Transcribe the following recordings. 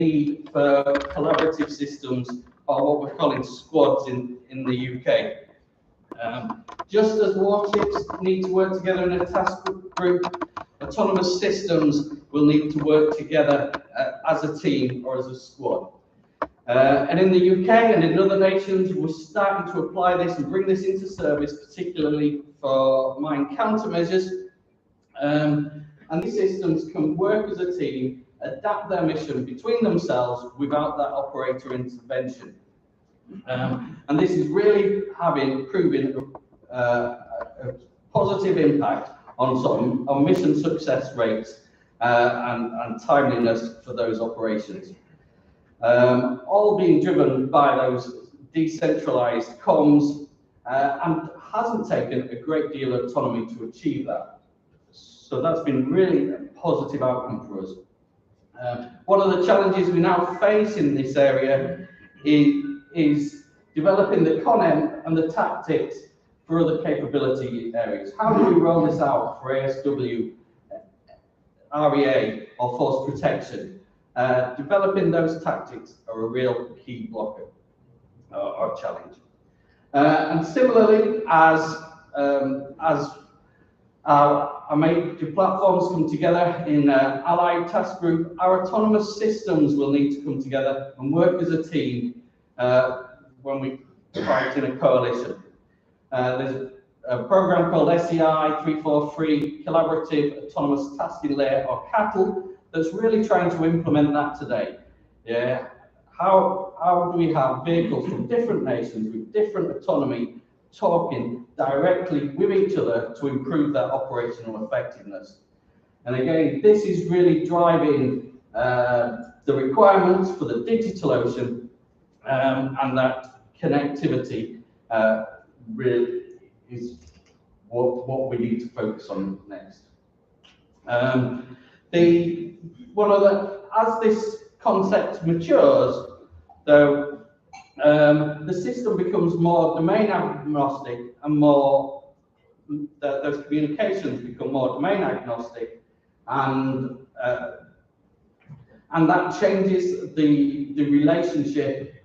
need for collaborative systems are what we're calling squads in the UK. Just as warships need to work together in a task group, autonomous systems will need to work together as a team or as a squad. And in the UK and in other nations, we're starting to apply this and bring this into service, particularly for mine countermeasures. And these systems can work as a team, adapt their mission between themselves without that operator intervention. And this is really proving a positive impact on mission success rates and timeliness for those operations. All being driven by those decentralized comms and hasn't taken a great deal of autonomy to achieve that. So that's been really a positive outcome for us. One of the challenges we now face in this area is developing the content and the tactics for other capability areas. How do we roll this out for ASW, REA, or force protection? Developing those tactics are a real key blocker or challenge. And similarly, as our major platforms come together in an allied task group, our autonomous systems will need to come together and work as a team when we fight in a coalition. There's a program called SEI 343, Collaborative Autonomous Tasking Layer, or CATL, that's really trying to implement that today. Yeah, how do we have vehicles from different nations with different autonomy talking directly with each other to improve their operational effectiveness? And again, this is really driving the requirements for the digital ocean, and that connectivity really is what we need to focus on next. As this concept matures, though, the system becomes more domain agnostic and those communications become more domain agnostic, and that changes the relationship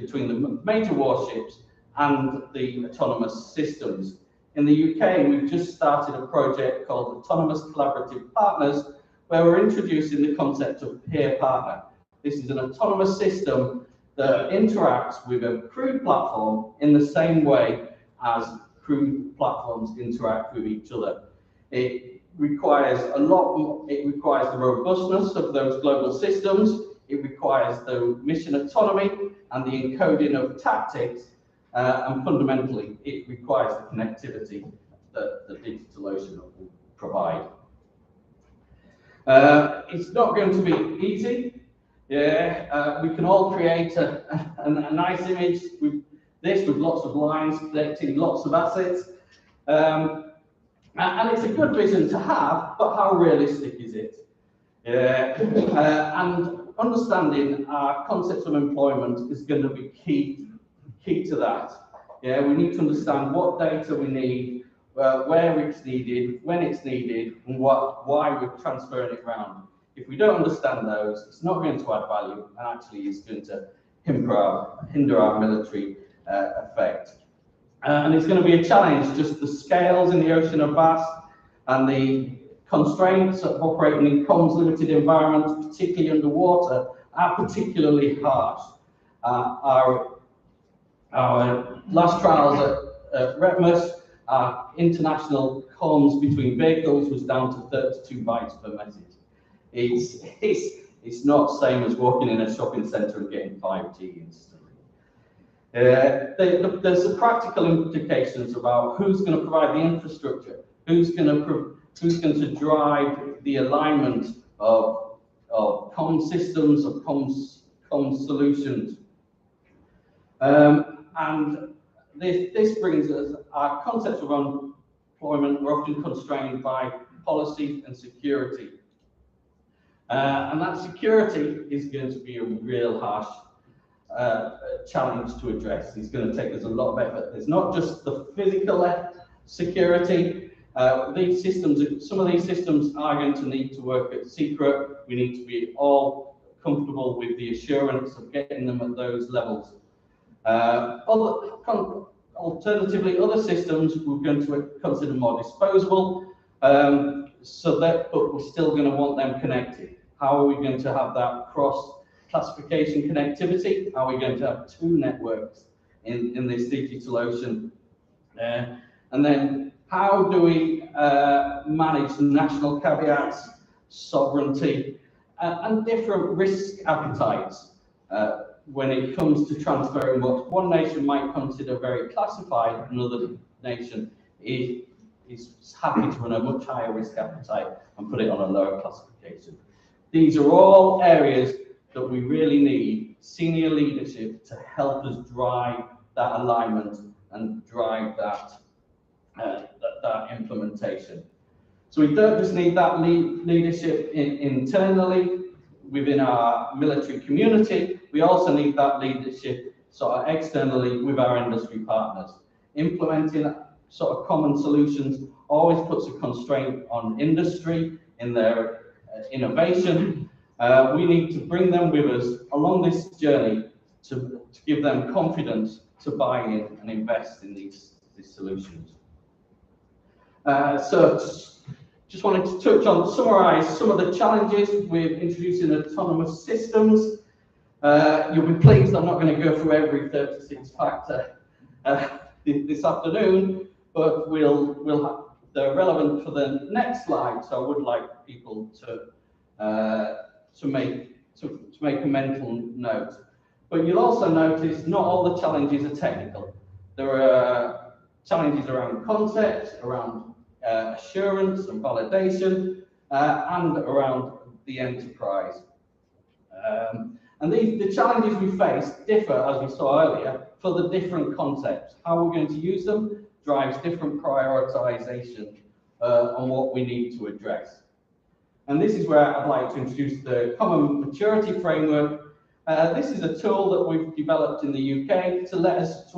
between the major warships and the autonomous systems. In the UK, we've just started a project called Autonomous Collaborative Partners, where we're introducing the concept of peer partner. This is an autonomous system that interacts with a crewed platform in the same way as crewed platforms interact with each other. It requires a lot more. It requires the robustness of those global systems. It requires the mission autonomy and the encoding of tactics, and fundamentally, it requires the connectivity that the digital ocean will provide. It's not going to be easy. Yeah, we can all create a nice image with lots of lines connecting lots of assets. And it's a good vision to have, but how realistic is it? And understanding our concepts of employment is going to be key to that. Yeah, we need to understand what data we need, where it's needed, when it's needed, and why we're transferring it around. If we don't understand those, it's not going to add value, and actually is going to hinder our military effect. And it's going to be a challenge. Just the scales in the ocean are vast, and the constraints of operating in comms limited environments, particularly underwater, are particularly harsh. Our last trials at REPMUS, international comms between vehicles was down to 32 bytes per message. It's not the same as walking in a shopping centre and getting 5G instantly. There's the practical implications about who's going to provide the infrastructure, who's going to drive the alignment of comm systems, of comm solutions. And this brings us, our concepts of employment are often constrained by policy and security. And that security is going to be a real harsh challenge to address. It's going to take us a lot of effort. There's not just the physical security, These systems, some of these systems are going to need to work at secret. We need to be all comfortable with the assurance of getting them at those levels. Alternatively, other systems we're going to consider more disposable, but we're still going to want them connected. How are we going to have that cross-classification connectivity? Are we going to have two networks in this digital ocean? And then how do we manage national caveats, sovereignty, and different risk appetites when it comes to transferring what one nation might consider very classified, another nation is happy to run a much higher risk appetite and put it on a lower classification. These are all areas that we really need senior leadership to help us drive that alignment and drive that implementation. So we don't just need that leadership internally within our military community, we also need that leadership sort of externally with our industry partners. Implementing sort of common solutions always puts a constraint on industry in their innovation. We need to bring them with us along this journey to give them confidence to buy in and invest in these solutions. So just wanted to touch on, summarize some of the challenges with introducing autonomous systems. You'll be pleased I'm not going to go through every 36 factor this afternoon, but they're relevant for the next slide. So I would like people to make a mental note. But you'll also notice not all the challenges are technical. There are challenges around concepts, around assurance and validation, and around the enterprise. And the challenges we face differ, as we saw earlier, for the different concepts. How we're going to use them drives different prioritization on what we need to address. And this is where I'd like to introduce the Common Maturity Framework. This is a tool that we've developed in the UK to let us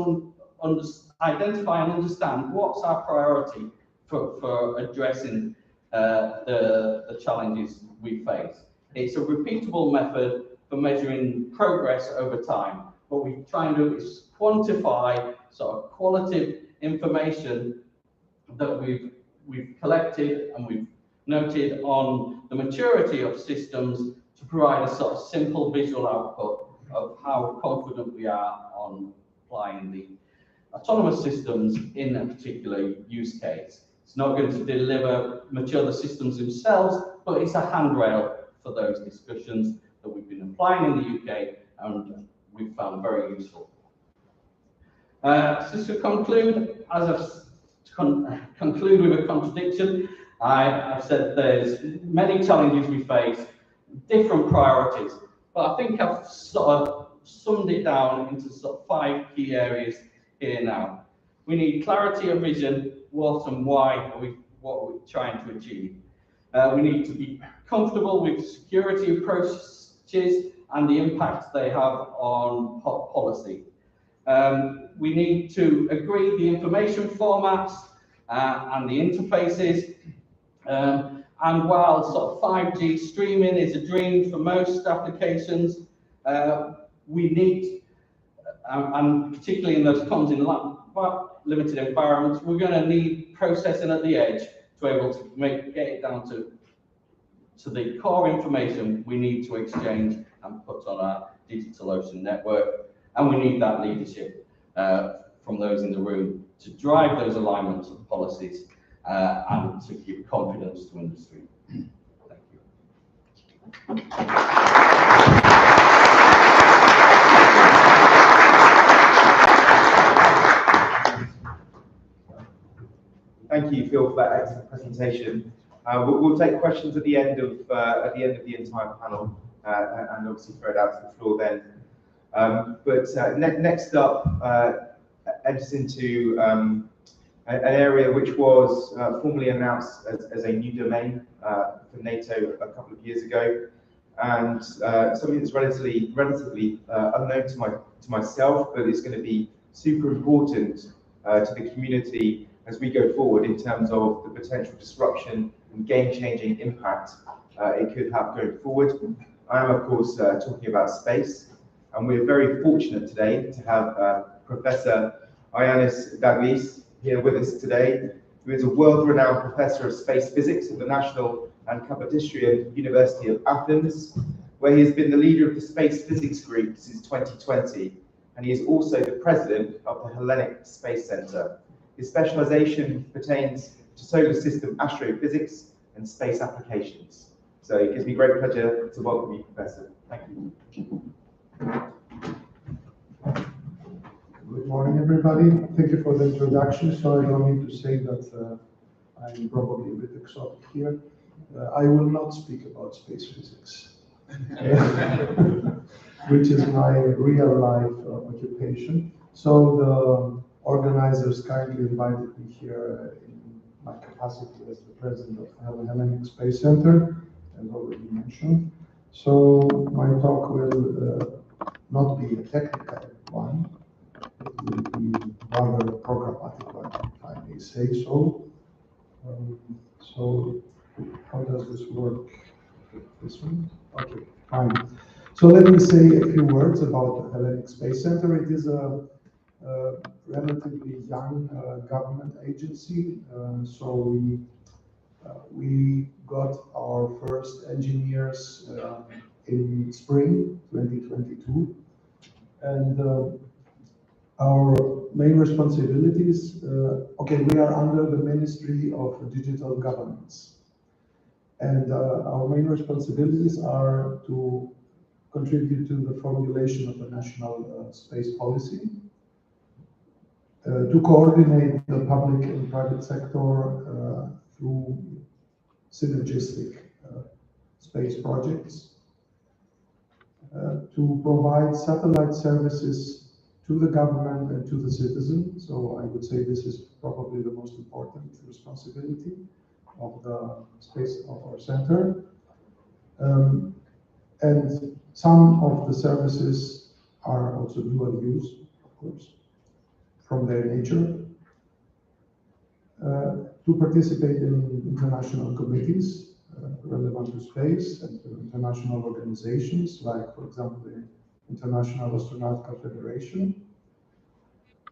identify and understand what's our priority for addressing the challenges we face. It's a repeatable method for measuring progress over time. What we try and do is quantify sort of qualitative information that we've collected and we've noted on the maturity of systems to provide a sort of simple visual output of how confident we are on applying the autonomous systems in a particular use case. It's not going to mature the systems themselves, but it's a handrail for those discussions that we've been applying in the UK and we've found very useful. So to conclude, conclude with a contradiction, I've said there's many challenges we face, different priorities, but I think I've sort of summed it down into sort of 5 key areas here now. We need clarity of vision, what and why what we're trying to achieve. We need to be comfortable with security approaches and the impact they have on policy. We need to agree the information formats and the interfaces. And while sort of 5G streaming is a dream for most applications, we need, and particularly in those comms in limited environments, we're going to need processing at the edge to be able to get it down to the core information we need to exchange and put on our digital ocean network. And we need that leadership from those in the room to drive those alignments of policies and to give confidence to industry. Thank you. Thank you, Phil, for that excellent presentation. We'll take questions at the end of the entire panel, and obviously throw it out to the floor then. But next up, enters into an area which was formally announced as a new domain for NATO a couple of years ago, and something that's relatively unknown to myself, but it's going to be super important to the community as we go forward in terms of the potential disruption and game-changing impact it could have going forward. I am, of course, talking about space, and we're very fortunate today to have Professor Ioannis Daglis here with us today, who is a world-renowned professor of space physics at the National and Kapodistrian University of Athens, where he has been the leader of the Space Physics Group since 2020, and he is also the president of the Hellenic Space Centre. His specialisation pertains to solar system astrophysics and space applications. So it gives me great pleasure to welcome you, Professor. Thank you. Good morning, everybody. Thank you for the introduction. So I don't need to say that I'm probably a bit exotic here. I will not speak about space physics, which is my real life occupation. So the organizers kindly invited me here in my capacity as the president of the Hellenic Space Center, as already mentioned. So my talk will not be a technical one. It will be rather a programmatic one, if I may say so. So how does this work? This one? Okay, fine. So let me say a few words about the Hellenic Space Center. It is a relatively young government agency. So we got our first engineers in spring 2022. And our main responsibilities, we are under the Ministry of Digital Governance. And our main responsibilities are to contribute to the formulation of a national space policy, to coordinate the public and private sector through synergistic space projects, to provide satellite services to the government and to the citizen. So I would say this is probably the most important responsibility of the space of our center. And some of the services are also dual use, of course, from their nature. To participate in international committees relevant to space and to international organizations, like, for example, the International Astronautical Federation,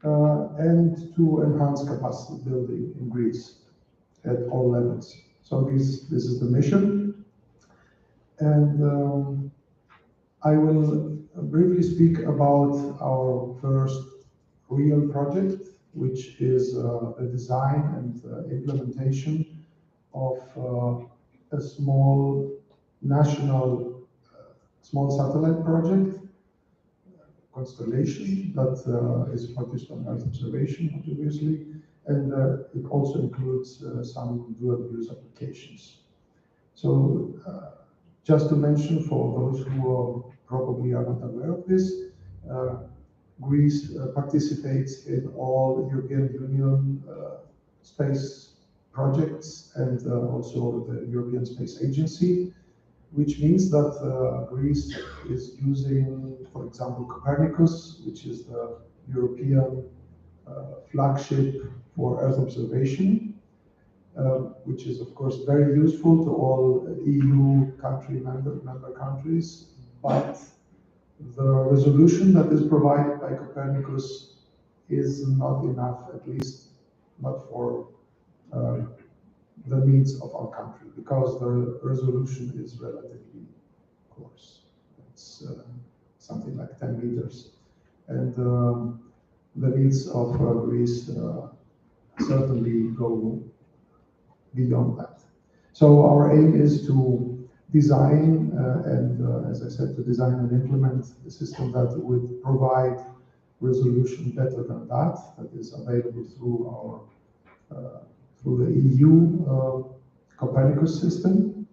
and to enhance capacity building in Greece at all levels. So this is the mission. And I will briefly speak about our first real project, which is a design and implementation of a small national small satellite project, constellation that is focused on Earth observation, obviously, and it also includes some dual-use applications. So just to mention, for those who probably are not aware of this, Greece participates in all European Union space projects and also the European Space Agency, which means that Greece is using, for example, Copernicus, which is the European flagship for Earth observation, which is, of course, very useful to all EU member countries, but the resolution that is provided by Copernicus is not enough, at least not for the needs of our country, because the resolution is relatively coarse. It's something like 10 meters. And the needs of Greece certainly go beyond that. So our aim is to design as I said, to design and implement a system that would provide resolution better than that is available through our through the EU Copernicus system.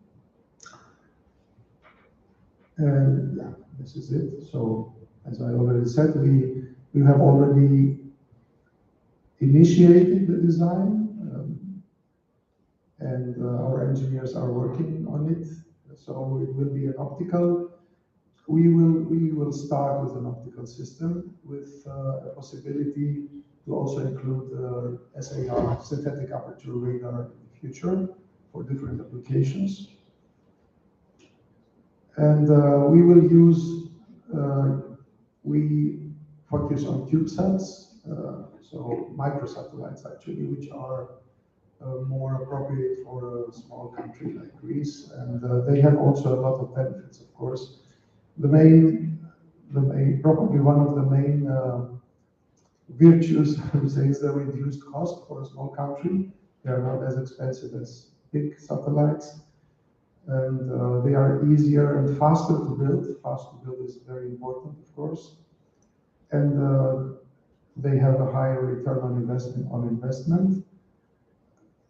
And yeah, this is it. So as I already said, we have already initiated the design, and our engineers are working on it. So it will be an optical. We will start with an optical system with a possibility to also include SAR, synthetic aperture radar, in the future for different applications. And we will use, we focus on CubeSats, so microsatellites actually, which are more appropriate for a small country like Greece, and they have also a lot of benefits, of course. Probably one of the main virtues, I would say, is the reduced cost for a small country. They are not as expensive as big satellites, and they are easier and faster to build. Fast to build is very important, of course, and they have a higher return on investment.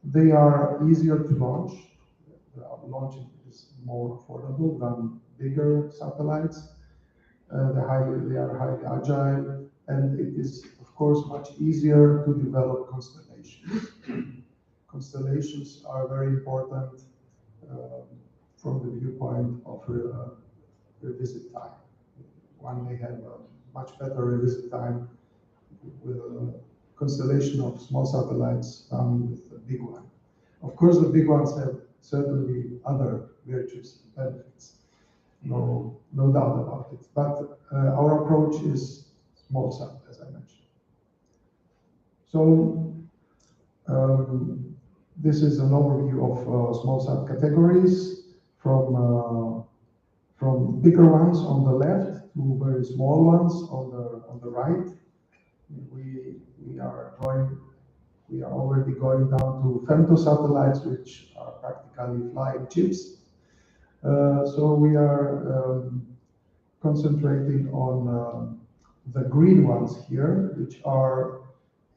They are easier to launch. Launching is more affordable than bigger satellites. They are highly agile, and it is, of course, much easier to develop constellations. Constellations are very important from the viewpoint of revisit time. One may have a much better revisit time with a constellation of small satellites than with a big one. Of course, the big ones have certainly other virtues and benefits. No doubt about it. But our approach is small sat, as I mentioned. So this is an overview of small sat categories from bigger ones on the left to very small ones on the right. We are already going down to femtosatellites, which are practically flying chips. So we are concentrating on the green ones here, which are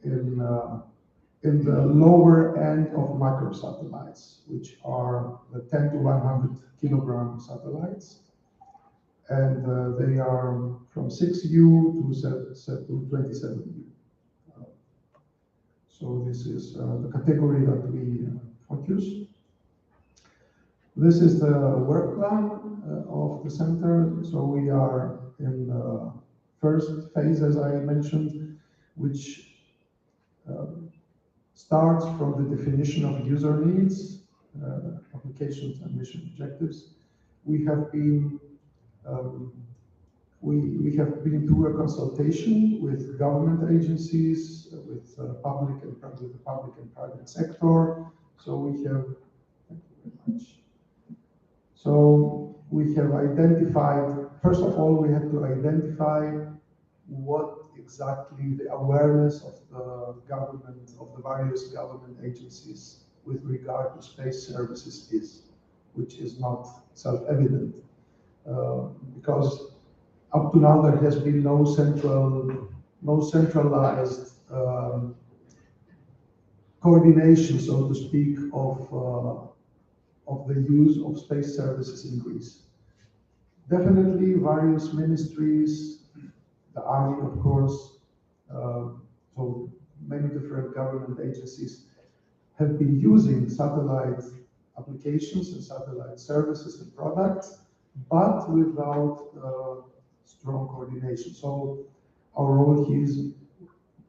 in the lower end of microsatellites, which are the 10 to 100 kilogram satellites. And they are from 6U to 27U. So this is the category that we focus. This is the work plan of the center. So we are in the first phase, as I mentioned, which starts from the definition of user needs, applications and mission objectives. We have been through a consultation with government agencies, with the public and private sector. So we have, thank you very much. So we have identified, first of all, we had to identify what exactly the awareness of the government, of the various government agencies with regard to space services is, which is not self-evident. Because up to now there has been no centralized coordination, so to speak, of the use of space services in Greece. Definitely various ministries, the army, of course, so many different government agencies have been using satellite applications and satellite services and products, but without strong coordination. So our role here is,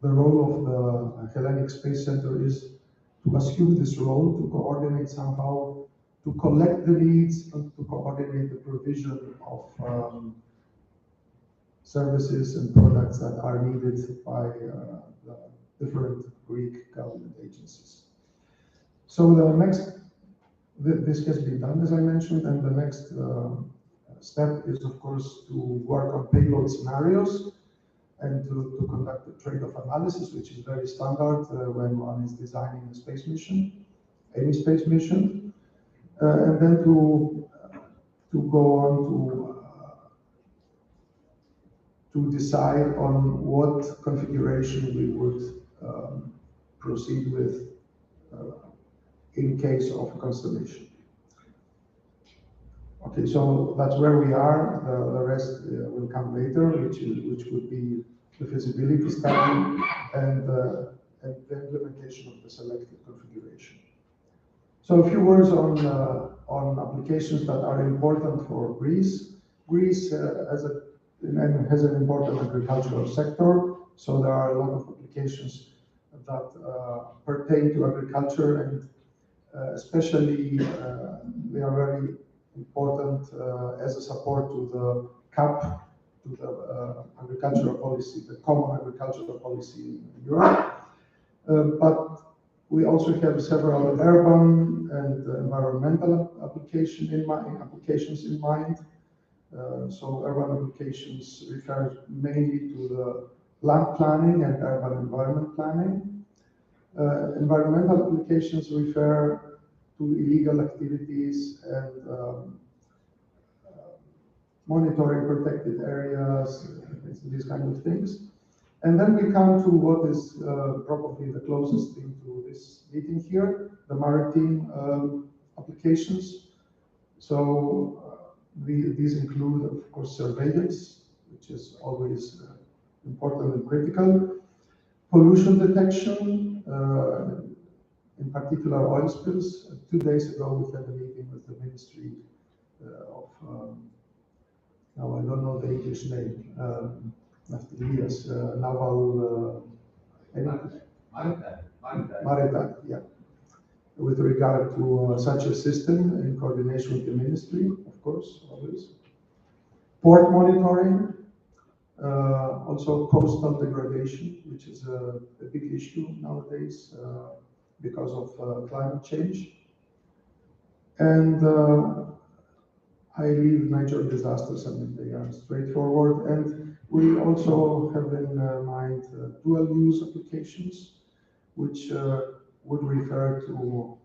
the role of the Hellenic Space Center is to assume this role, to coordinate somehow, to collect the needs and to coordinate the provision of services and products that are needed by the different Greek government agencies. So the next, this has been done, as I mentioned, and the next step is, of course, to work on payload scenarios and to conduct a trade-off analysis, which is very standard when one is designing a space mission, any space mission, and then to go on to decide on what configuration we would proceed with in case of constellation. Okay, so that's where we are. The rest will come later, which would be the feasibility study and the implementation of the selected configuration. So a few words on applications that are important for Greece. Greece has an important agricultural sector, So there are a lot of applications that pertain to agriculture, and especially they are very important as a support to the CAP, to the agricultural policy, the common agricultural policy in Europe. But we also have several urban and environmental applications in mind. So urban applications refer mainly to the land planning and urban environment planning. Environmental applications refer to illegal activities and monitoring protected areas, these kind of things. And then we come to what is probably the closest thing to this meeting here, the maritime applications. So these include, of course, surveillance, which is always important and critical, pollution detection, in particular oil spills. 2 days ago, we had a meeting with the Ministry of, now I don't know the English name, yes, naval, maritime, yeah, with regard to such a system in coordination with the ministry, of course, always. Port monitoring, also coastal degradation, which is a big issue nowadays because of climate change. And I leave natural disasters, I mean, they are straightforward. And we also have in mind dual-use applications, which would refer to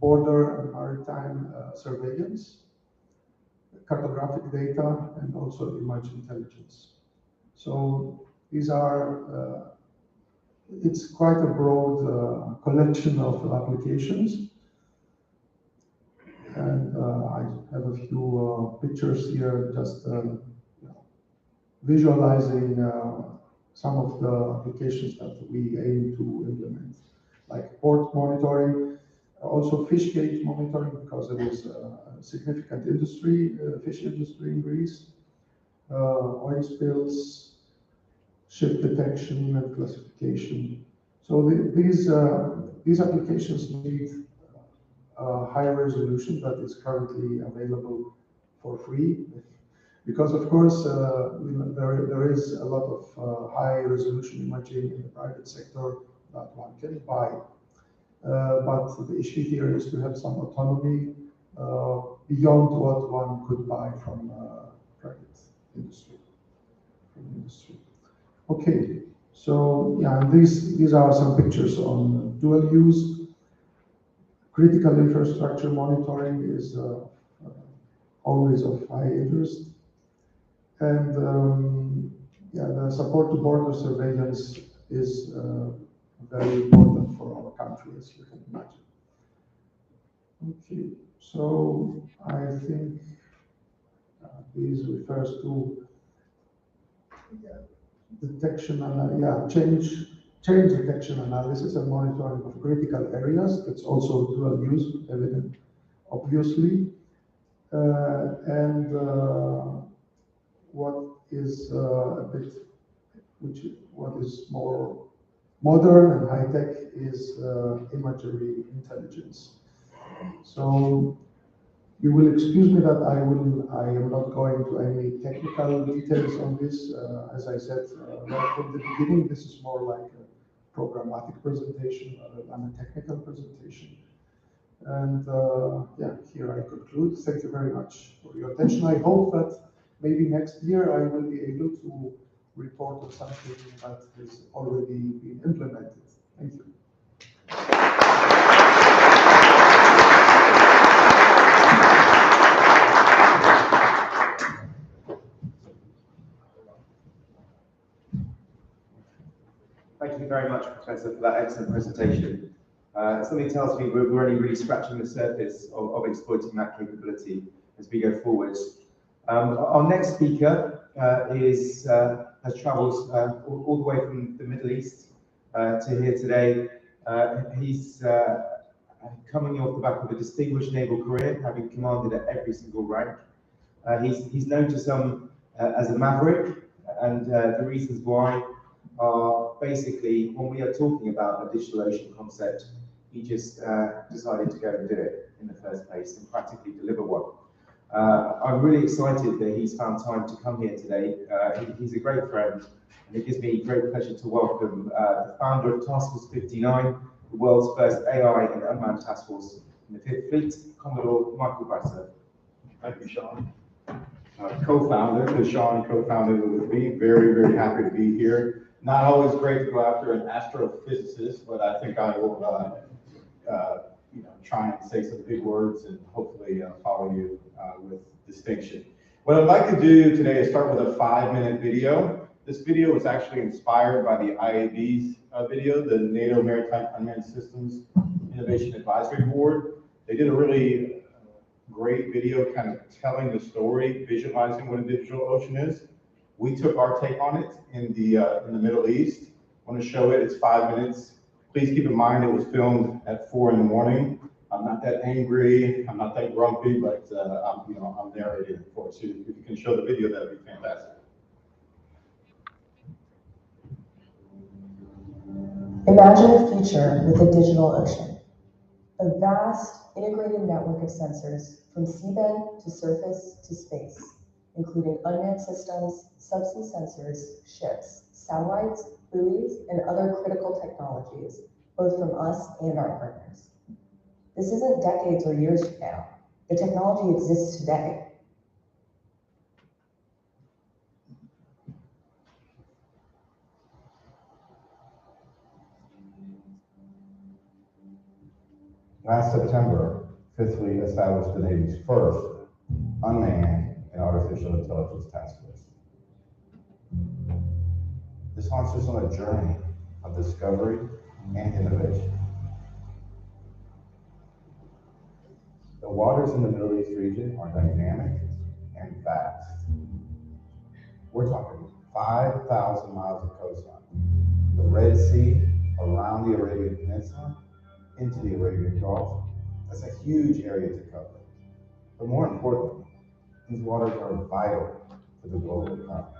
border and maritime surveillance, cartographic data, and also image intelligence. So these are, it's quite a broad collection of applications. And I have a few pictures here, just visualizing some of the applications that we aim to implement, like port monitoring, also fish gauge monitoring, because there is a significant industry, fish industry in Greece, oil spills, ship detection and classification. So these applications need high resolution that is currently available for free, because of course there is a lot of high resolution imaging in the private sector that one can buy. But the issue here is to have some autonomy beyond what one could buy from private industry. Okay, so yeah, these are some pictures on dual use. Critical infrastructure monitoring is always of high interest. And yeah, the support to border surveillance is very important for our country, as you can imagine. Okay, so I think this refers to detection and change detection analysis and monitoring of critical areas. It's also dual use, evident, obviously. And what is what is more modern and high tech is imagery intelligence. So you will excuse me that I am not going to any technical details on this. As I said right from the beginning, this is more like a programmatic presentation rather than a technical presentation. And yeah, here I conclude. Thank you very much for your attention. I hope that maybe next year I will be able to report on something that has already been implemented. Thank you. Thank you very much, Professor, for that excellent presentation. Something tells me we're only really scratching the surface of exploiting that capability as we go forwards. Our next speaker has travelled all the way from the Middle East to here today. He's coming off the back of a distinguished naval career, having commanded at every single rank. He's known to some as a maverick, and the reasons why basically, when we are talking about a digital ocean concept, he just decided to go and do it in the first place and practically deliver one. I'm really excited that he's found time to come here today. He's a great friend, and it gives me great pleasure to welcome the founder of Task Force 59, the world's first AI and unmanned task force in the Fifth Fleet, Commodore Michael Brasser. Thank you, Sean. Co-founder, because Sean co-founded it with me. Very, very happy to be here. Not always great to go after an astrophysicist, but I think I will try and say some big words and hopefully follow you with distinction. What I'd like to do today is start with a 5-minute video. This video was actually inspired by the IAB's video, the NATO Maritime Unmanned Systems Innovation Advisory Board. They did a really great video kind of telling the story, visualizing what a digital ocean is. We took our take on it in the Middle East. I want to show it, it's 5 minutes. Please keep in mind it was filmed at 4 in the morning. I'm not that angry, I'm not that grumpy, but I'm narrating for it. So if you can show the video, that would be fantastic. Imagine a future with a digital ocean. A vast, integrated network of sensors from seabed to surface to space, including unmanned systems, subsea sensors, ships, satellites, buoys, and other critical technologies, both from us and our partners. This isn't decades or years from now. The technology exists today. Last September, Fifth Fleet established the Navy's first unmanned and artificial intelligence task force. This launches us on a journey of discovery and innovation. The waters in the Middle East region are dynamic and vast. We're talking 5,000 miles of coastline, the Red Sea, around the Arabian Peninsula, into the Arabian Gulf. That's a huge area to cover. But more importantly, these waters are vital to the global economy.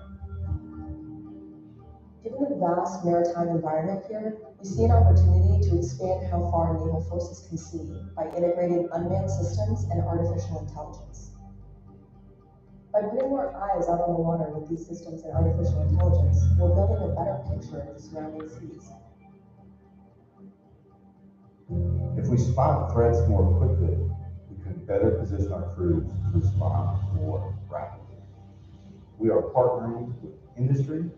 Given the vast maritime environment here, we see an opportunity to expand how far naval forces can see by integrating unmanned systems and artificial intelligence. By putting more eyes out on the water with these systems and artificial intelligence, we're building a better picture of the surrounding seas. If we spot threats more quickly, we can better position our crews to respond more rapidly. We are partnering with industry,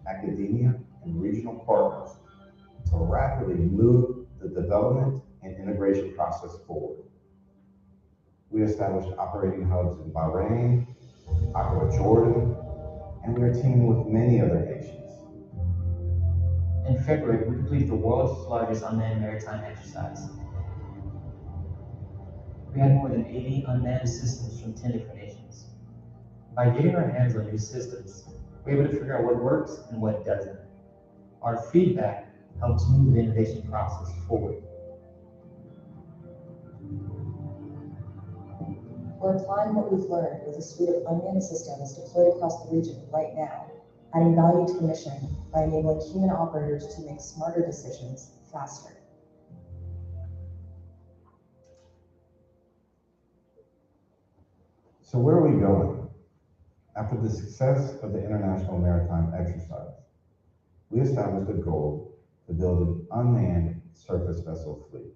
academia, and regional partners to rapidly move the development and integration process forward. We established operating hubs in Bahrain, Aqua, Jordan, and we are teaming with many other nations. In February, we completed the world's largest unmanned maritime exercise. We had more than 80 unmanned systems from 10 different nations. By getting our hands on new systems, we're able to figure out what works and what doesn't. Our feedback helps move the innovation process forward. We're applying what we've learned with a suite of unmanned systems deployed across the region right now, adding value to the mission by enabling human operators to make smarter decisions faster. So where are we going? After the success of the International Maritime Exercise, we established a goal to build an unmanned surface vessel fleet,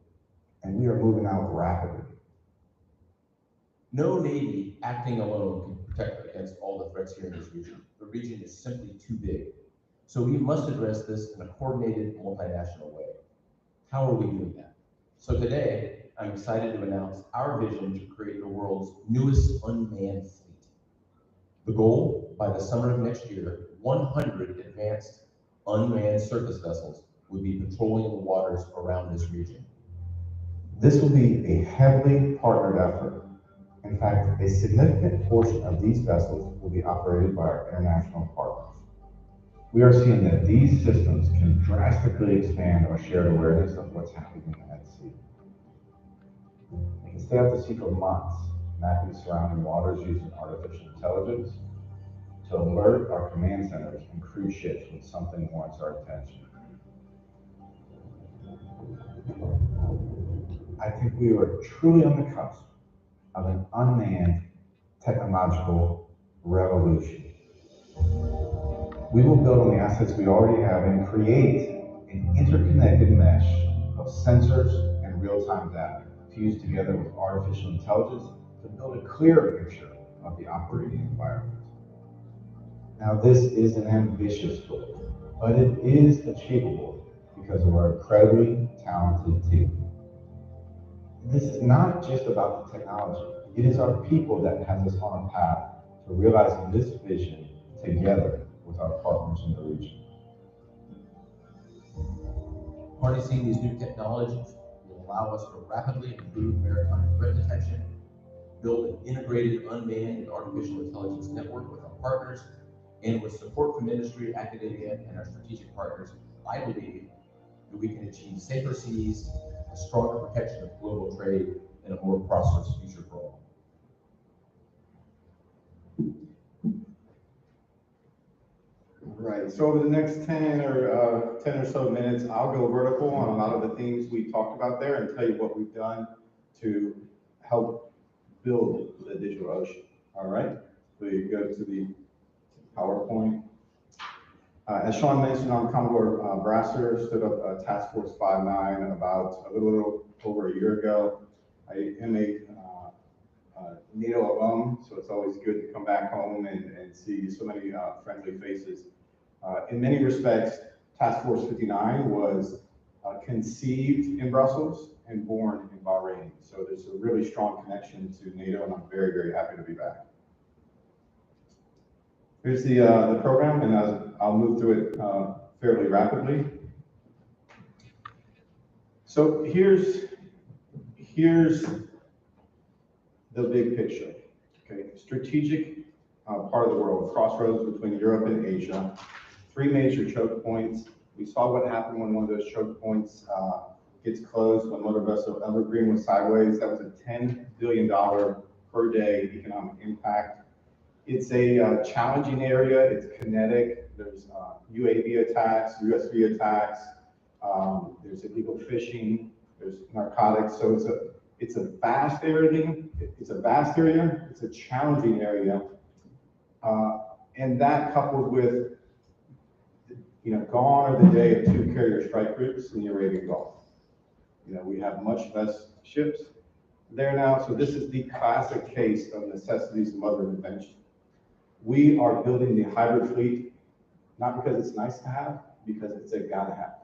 and we are moving out rapidly. No Navy acting alone can protect against all the threats here in this region. The region is simply too big. So we must address this in a coordinated, multinational way. How are we doing that? So today, I'm excited to announce our vision to create the world's newest unmanned fleet. The goal, by the summer of next year, 100 advanced unmanned surface vessels will be patrolling the waters around this region. This will be a heavily partnered effort. In fact, a significant portion of these vessels will be operated by our international partners. We are seeing that these systems can drastically expand our shared awareness of what's happening at sea. They stay out to sea for months, mapping surrounding waters using artificial intelligence, to alert our command centers and cruise ships when something warrants our attention. I think we are truly on the cusp of an unmanned technological revolution. We will build on the assets we already have and create an interconnected mesh of sensors and real-time data fused together with artificial intelligence to build a clearer picture of the operating environment. Now, this is an ambitious goal, but it is achievable because of our incredibly talented team. This is not just about the technology. It is our people that has us on a path to realizing this vision together with our partners in the region. Harnessing these new technologies will allow us to rapidly improve maritime threat detection, build an integrated unmanned and artificial intelligence network with our partners, and with support from industry, academia, and our strategic partners, I believe that we can achieve safer seas, a stronger protection of global trade, and a more prosperous future for all. Right, so over the next 10 or so minutes, I'll go vertical on a lot of the things we talked about there and tell you what we've done to help build the digital ocean. All right, so you go to the PowerPoint. As Sean mentioned, I'm Commodore Brasser, stood up Task Force 5-9 about a little over a year ago. I am a NATO alum, so it's always good to come back home and see so many friendly faces. In many respects, Task Force 59 was conceived in Brussels and born in Bahrain. So there's a really strong connection to NATO, and I'm very, very happy to be back. Here's the program, and I'll move through it fairly rapidly. So here's the big picture. Okay, strategic part of the world, crossroads between Europe and Asia. 3 major choke points. We saw what happened when one of those choke points gets closed. When motor vessel Evergreen was sideways, that was a $10 billion per day economic impact. It's a challenging area. It's kinetic. There's UAV attacks, USV attacks. There's illegal fishing. There's narcotics. So it's a vast area. It's a challenging area, and that coupled with, gone are the day of 2 carrier strike groups in the Arabian Gulf. We have much less ships there now. So this is the classic case of necessity's mother of invention. We are building the hybrid fleet, not because it's nice to have, because it's a gotta have.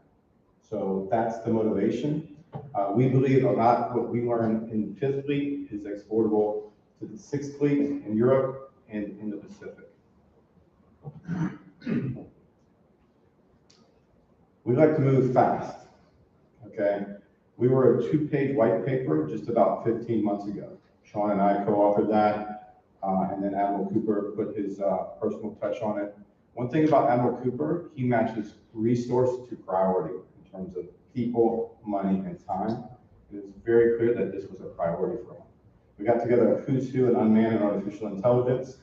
So that's the motivation. We believe a lot what we learn in the 5th Fleet is exportable to the 6th Fleet in Europe and in the Pacific. We like to move fast, okay? We were a 2-page white paper just about 15 months ago. Sean and I co-authored that, and then Admiral Cooper put his personal touch on it. One thing about Admiral Cooper, he matches resource to priority in terms of people, money, and time. It was very clear that this was a priority for him. We got together a who's who in unmanned and artificial intelligence.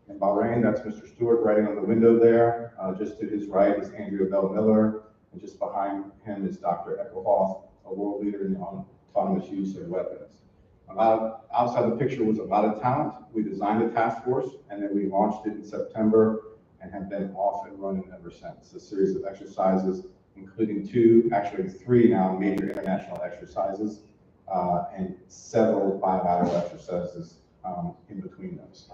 In Bahrain, that's Mr. Stewart writing on the window there. Just to his right is Andrea Bell Miller, and just behind him is Dr. Echo Hoff, a world leader in autonomous use of weapons. Outside the picture was a lot of talent. We designed a task force, and then we launched it in September and have been off and running ever since. A series of exercises, including 2, actually 3 now, major international exercises, and several bilateral exercises in between those.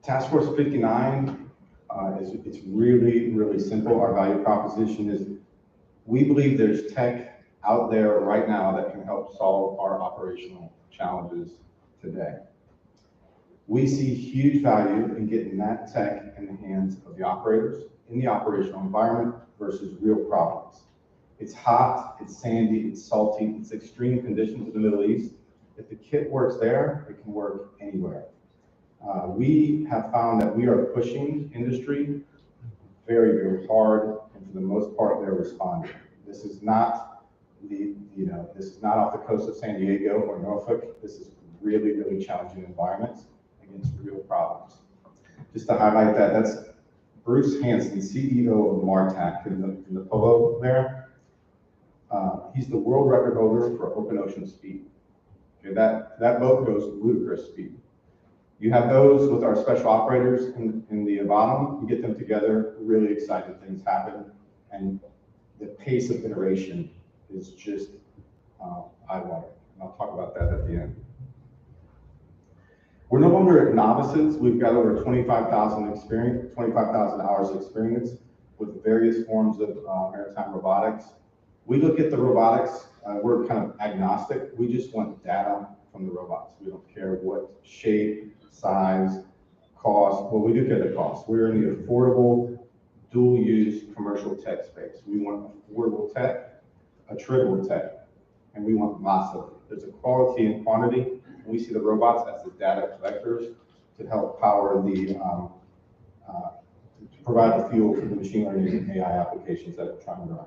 Task Force 59 it's really, really simple. Our value proposition is we believe there's tech out there right now that can help solve our operational challenges today. We see huge value in getting that tech in the hands of the operators in the operational environment versus real problems. It's hot, it's sandy, it's salty, it's extreme conditions in the Middle East. If the kit works there, it can work anywhere. We have found that we are pushing industry very, very hard, and for the most part, they're responding. This is not this is not off the coast of San Diego or Norfolk. This is really, really challenging environments against real problems. Just to highlight that, that's Bruce Hansen, CEO of MarTech in the polo there. He's the world record holder for open ocean speed. Okay, that boat goes ludicrous speed. You have those with our special operators in the bottom. You get them together, really exciting things happen, and the pace of iteration is just eye-watering. And I'll talk about that at the end. We're no longer novices. We've got over 25,000 hours of experience with various forms of maritime robotics. We look at the robotics, we're kind of agnostic. We just want data from the robots. We don't care what shape, size, cost. Well, we do care the cost. We're in the affordable, dual-use commercial tech space. We want affordable tech, attritable tech, and we want massive. There's a quality and quantity. And we see the robots as the data collectors to help power the, to provide the fuel for the machine learning and AI applications that we're trying to run.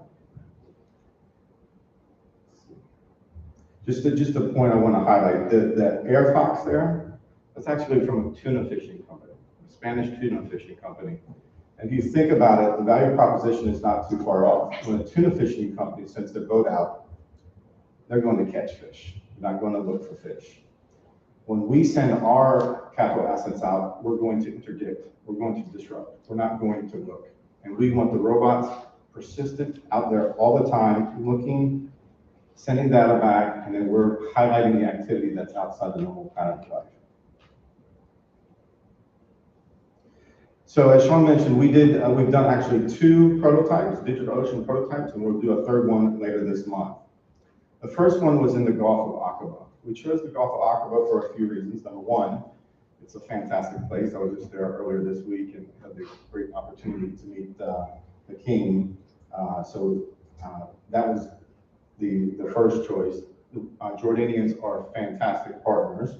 Just a point I want to highlight, the air fox there, that's actually from a tuna fishing company, a Spanish tuna fishing company. And if you think about it, the value proposition is not too far off. When a tuna fishing company sends their boat out, they're going to catch fish. They're not going to look for fish. When we send our capital assets out, we're going to interdict. We're going to disrupt. We're not going to look. And we want the robots persistent out there all the time, looking, sending data back, and then we're highlighting the activity that's outside the normal pattern of life. So as Sean mentioned, we've done actually 2 prototypes, DigitalOcean prototypes, and we'll do a 3rd one later this month. The first one was in the Gulf of Aqaba. We chose the Gulf of Aqaba for a few reasons. Number one, it's a fantastic place. I was just there earlier this week and had the great opportunity to meet the king. That was the first choice. Jordanians are fantastic partners.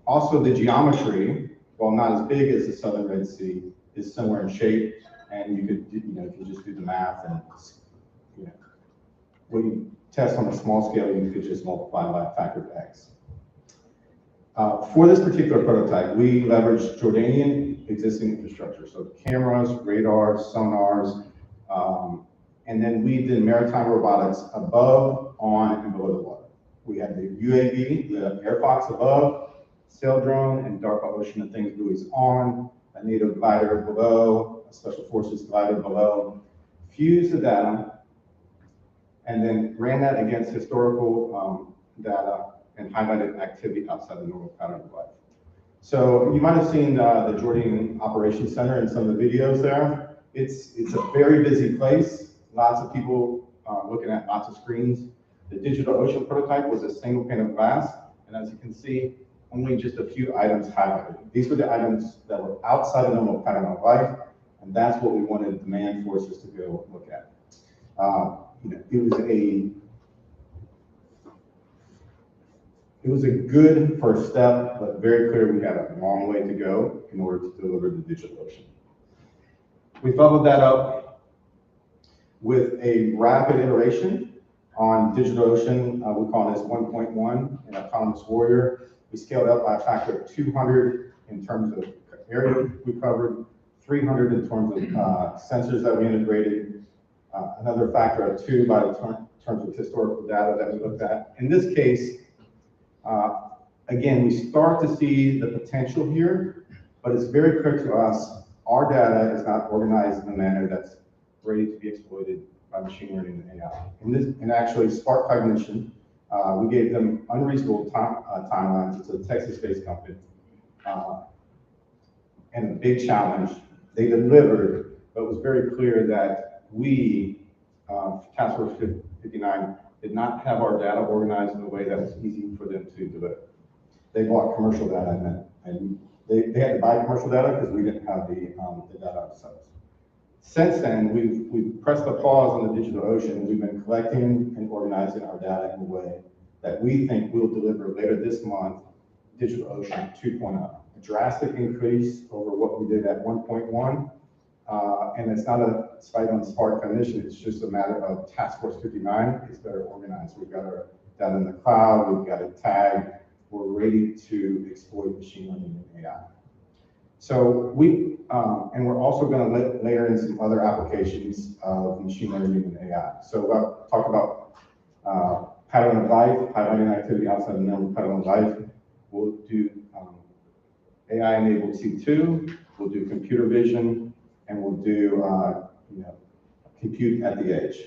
Also, the geometry, while not as big as the Southern Red Sea, is similar in shape, and you could, if you just do the math and, when you test on a small scale, you could just multiply by a factor of X. For this particular prototype, we leveraged Jordanian existing infrastructure, so cameras, radars, sonars, and then we did maritime robotics above, on, and below the water. We had the UAV, the Air Fox above, sail drone, and DARPA Ocean and Things buoys on, a NATO glider below, a Special Forces glider below, fused the data, and then ran that against historical data and highlighted activity outside the normal pattern of life. So you might have seen the Jordan Operations Center in some of the videos there. It's a very busy place. Lots of people looking at lots of screens. The DigitalOcean prototype was a single pane of glass, and as you can see, only just a few items highlighted. These were the items that were outside the normal pattern of life, and that's what we wanted demand forces to go look at. It was a good first step, but very clear we had a long way to go in order to deliver the DigitalOcean. We followed that up with a rapid iteration on DigitalOcean. We call this 1.1 in Autonomous Warrior. We scaled up by a factor of 200 in terms of area we covered, 300 in terms of sensors that we integrated, another factor of 2 by the terms of historical data that we looked at. In this case, again, we start to see the potential here, but it's very clear to us, our data is not organized in a manner that's ready to be exploited by machine learning and AI. And actually, Spark Cognition, we gave them unreasonable timelines. It's a Texas-based company, and a big challenge. They delivered, but it was very clear that we, Task Force 59, did not have our data organized in a way that was easy for them to deliver. They bought commercial data, and they had to buy commercial data because we didn't have the data ourselves. Since then, we've pressed the pause on the DigitalOcean. We've been collecting and organizing our data in a way that we think will deliver later this month, DigitalOcean 2.0. A drastic increase over what we did at 1.1. And it's not a spite on Spark Cognition, it's just a matter of Task Force 59 is better organized. We've got our data in the cloud, we've got it tagged, we're ready to exploit machine learning and AI. So and we're also going to layer in some other applications of machine learning and AI. So I'll talk about pattern of life, highlighting activity outside the normal pattern of life. We'll do AI-enabled T2, we'll do computer vision, and we'll do compute at the edge,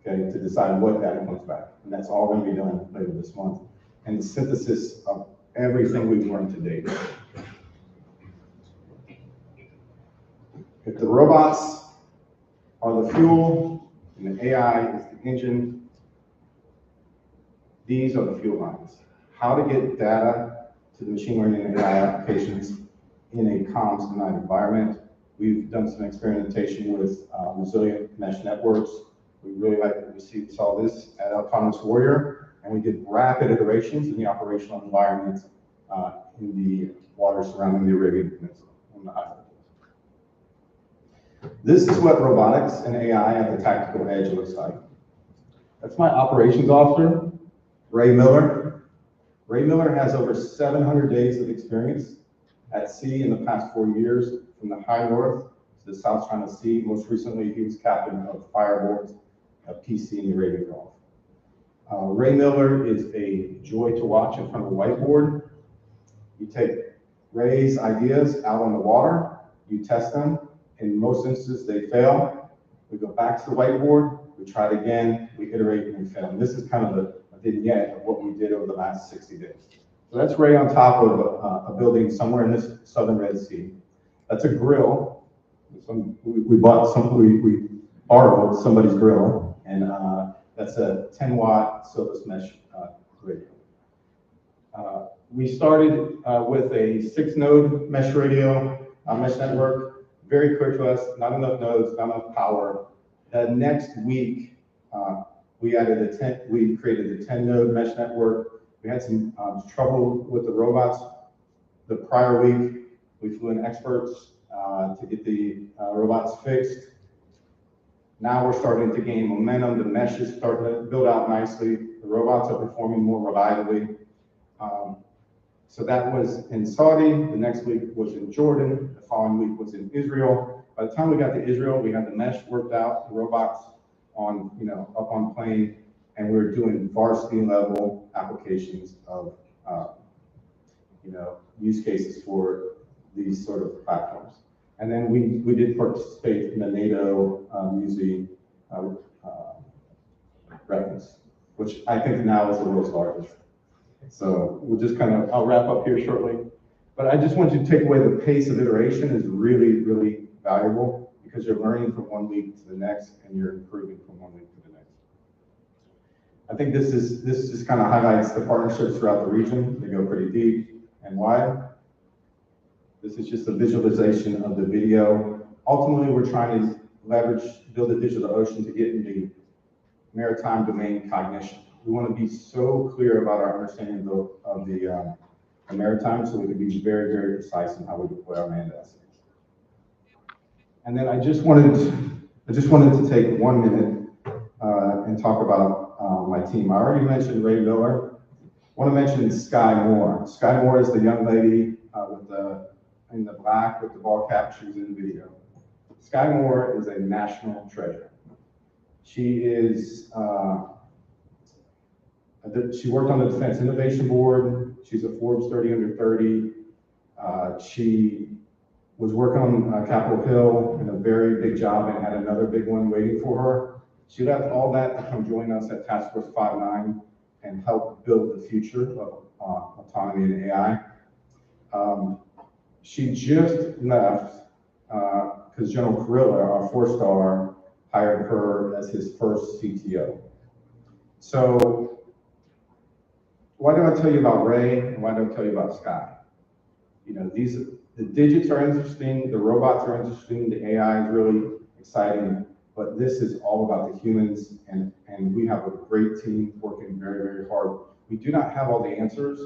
okay, to decide what data comes back. And that's all going to be done later this month. And the synthesis of everything we've learned to date. If the robots are the fuel and the AI is the engine, these are the fuel lines. How to get data to the machine learning and AI applications in a comms denied environment. We've done some experimentation with resilient mesh networks. We really like that we saw this at Autonomous Warrior, and we did rapid iterations in the operational environment in the water surrounding the Arabian Peninsula on the island. This is what robotics and AI at the tactical edge looks like. That's my operations officer, Ray Miller. Ray Miller has over 700 days of experience at sea in the past 4 years, from the high north to the South China Sea. Most recently, he was captain of Firebolt, a PC in the Arabian Gulf. Ray Miller is a joy to watch in front of a whiteboard. You take Ray's ideas out on the water, you test them. In most instances, they fail. We go back to the whiteboard, we try it again, we iterate and we fail. And this is kind of a vignette of what we did over the last 60 days. So that's Ray on top of a building somewhere in this southern Red Sea. That's a grill. We borrowed somebody's grill, and that's a 10-watt Silvus mesh radio. We started with a 6-node mesh radio, mesh network. Very clear to us, not enough nodes, not enough power. The next week, we created a 10-node mesh network. We had some trouble with the robots. The prior week, we flew in experts to get the robots fixed. Now we're starting to gain momentum. The mesh is starting to build out nicely. The robots are performing more reliably. So that was in Saudi. The next week was in Jordan. The following week was in Israel. By the time we got to Israel, we had the mesh worked out, the robots on, up on plane, and we were doing varsity level applications of, use cases for these sort of platforms. And then we did participate in the NATO MUSE reference, which I think now is the world's largest. So we'll just I'll wrap up here shortly. But I just want you to take away the pace of iteration is really, really valuable because you're learning from one week to the next and you're improving from one week to the next. I think this just kind of highlights the partnerships throughout the region. They go pretty deep and wide. This is just a visualization of the video. Ultimately, we're trying to build a digital ocean to get into maritime domain cognition. We want to be so clear about our understanding of the maritime so we can be very, very precise in how we deploy our manned assets. And then I just wanted to take 1 minute and talk about my team. I already mentioned Ray Miller. I want to mention Sky Moore. Sky Moore is the young lady in the black with the ball cap. She was in the video. Sky Moore is a national treasure. She is. She worked on the Defense Innovation Board. She's a Forbes 30 under 30. She was working on Capitol Hill in a very big job and had another big one waiting for her. She left all that to come join us at Task Force 59 and help build the future of autonomy and AI. She just left because General Kurilla, our 4-star, hired her as his first CTO. So why do I tell you about Ray and why do I tell you about Sky? The digits are interesting, the robots are interesting, the AI is really exciting, but this is all about the humans, and we have a great team working very, very hard. We do not have all the answers.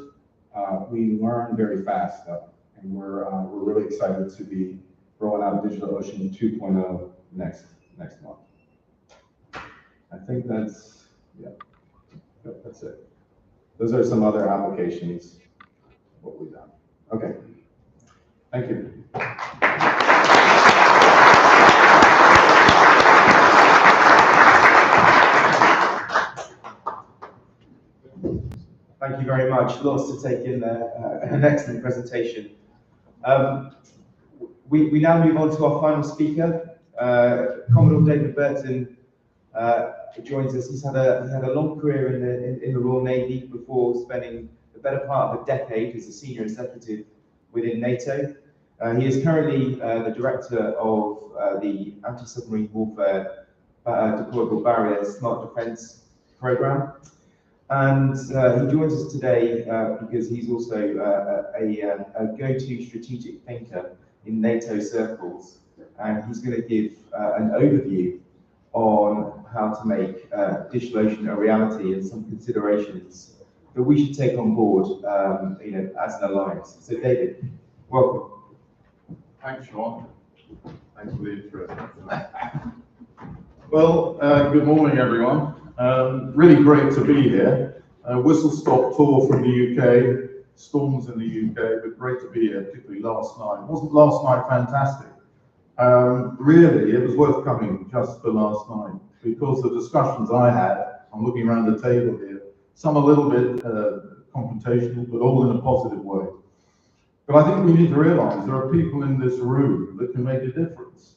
We learn very fast though, and we're really excited to be rolling out DigitalOcean 2.0 next month. I think that's it. Those are some other applications of what we've done. Okay. Thank you. Thank you very much. Lots to take in there. An excellent presentation. We now move on to our final speaker, Commodore David Burton. Joins us. He's had a long career in the Royal Navy before spending the better part of a decade as a senior executive within NATO. He is currently the director of the Anti-Submarine Warfare Deployable Barrier Smart Defence Programme. And he joins us today because he's also a go-to strategic thinker in NATO circles. And he's going to give an overview on how to make DigitalOcean a reality and some considerations that we should take on board as an alliance. So David, welcome. Thanks, Sean. Thanks for the intro. Well, good morning, everyone. Really great to be here. Whistle-stop tour from the UK, storms in the UK, but great to be here, particularly last night. Wasn't last night fantastic? Really, it was worth coming just for last night because the discussions I had, I'm looking around the table here, some a little bit confrontational, but all in a positive way. But I think we need to realise there are people in this room that can make a difference.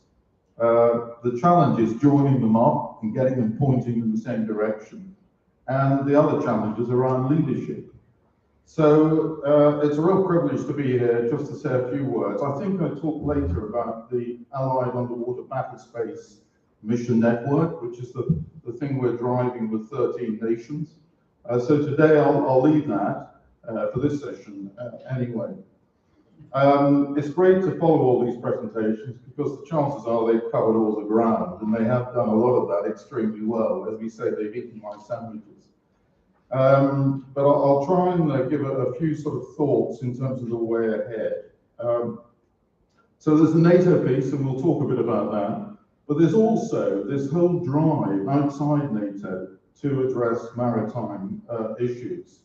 The challenge is joining them up and getting them pointing in the same direction. And the other challenge is around leadership. So it's a real privilege to be here just to say a few words. I think I'll talk later about the Allied Underwater Battlespace Mission Network, which is the thing we're driving with 13 nations. So today I'll leave that for this session anyway. It's great to follow all these presentations because the chances are they've covered all the ground and they have done a lot of that extremely well. As we say, they've eaten my sandwiches. But I'll try and give a few sort of thoughts in terms of the way ahead. So there's the NATO piece, and we'll talk a bit about that. But there's also this whole drive outside NATO to address maritime issues.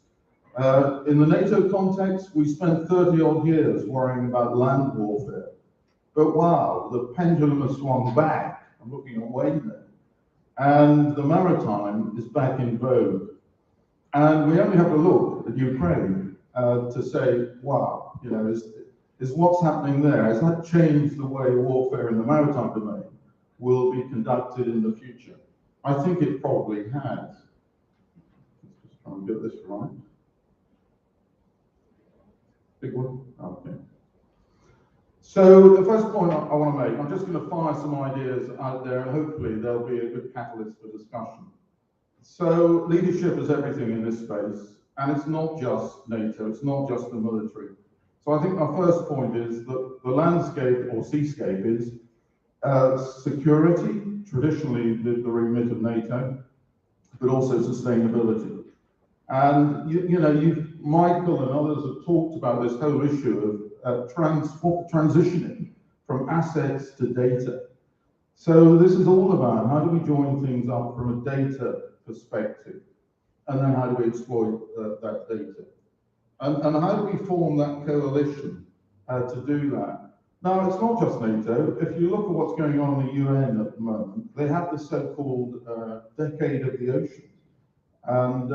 In the NATO context, we spent 30-odd years worrying about land warfare. But wow, the pendulum has swung back. I'm looking at Wayne there. And the maritime is back in vogue. And we only have to look at Ukraine to say, wow, is what's happening there, has that changed the way warfare in the maritime domain will be conducted in the future? I think it probably has. Let's just try and get this right. Big one? Okay. So the first point I want to make, I'm just going to fire some ideas out there and hopefully there'll be a good catalyst for discussion. So leadership is everything in this space, and it's not just NATO, it's not just the military. So I think our first point is that the landscape or seascape is security, traditionally the remit of NATO, but also sustainability. And Michael and others have talked about this whole issue of transitioning from assets to data. So this is all about how do we join things up from a data perspective, and then how do we exploit that data, and how do we form that coalition to do that? Now, it's not just NATO. If you look at what's going on in the UN at the moment, they have this so-called decade of the ocean, and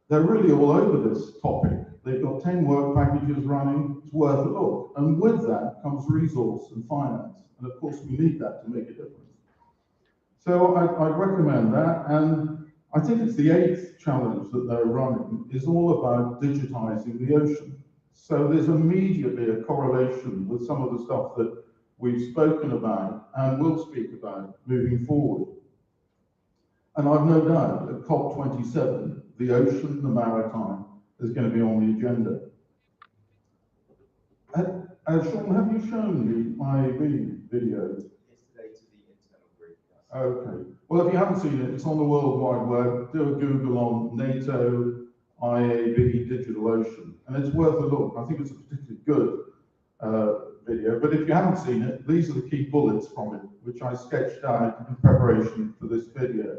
they're really all over this topic. They've got 10 work packages running. It's worth a look, and with that comes resource and finance, and of course we need that to make a difference. So I'd recommend that, and I think it's the 8th challenge that they're running is all about digitizing the ocean. So there's immediately a correlation with some of the stuff that we've spoken about and will speak about moving forward. And I've no doubt at COP27, the ocean, the maritime, is going to be on the agenda. Sean, have you shown the IAB video? Yesterday to the internal group. Yes. Okay. Well, if you haven't seen it, it's on the World Wide Web. Do a Google on NATO, IAB, DigitalOcean, and it's worth a look. I think it's a particularly good video, but if you haven't seen it, these are the key bullets from it, which I sketched out in preparation for this video.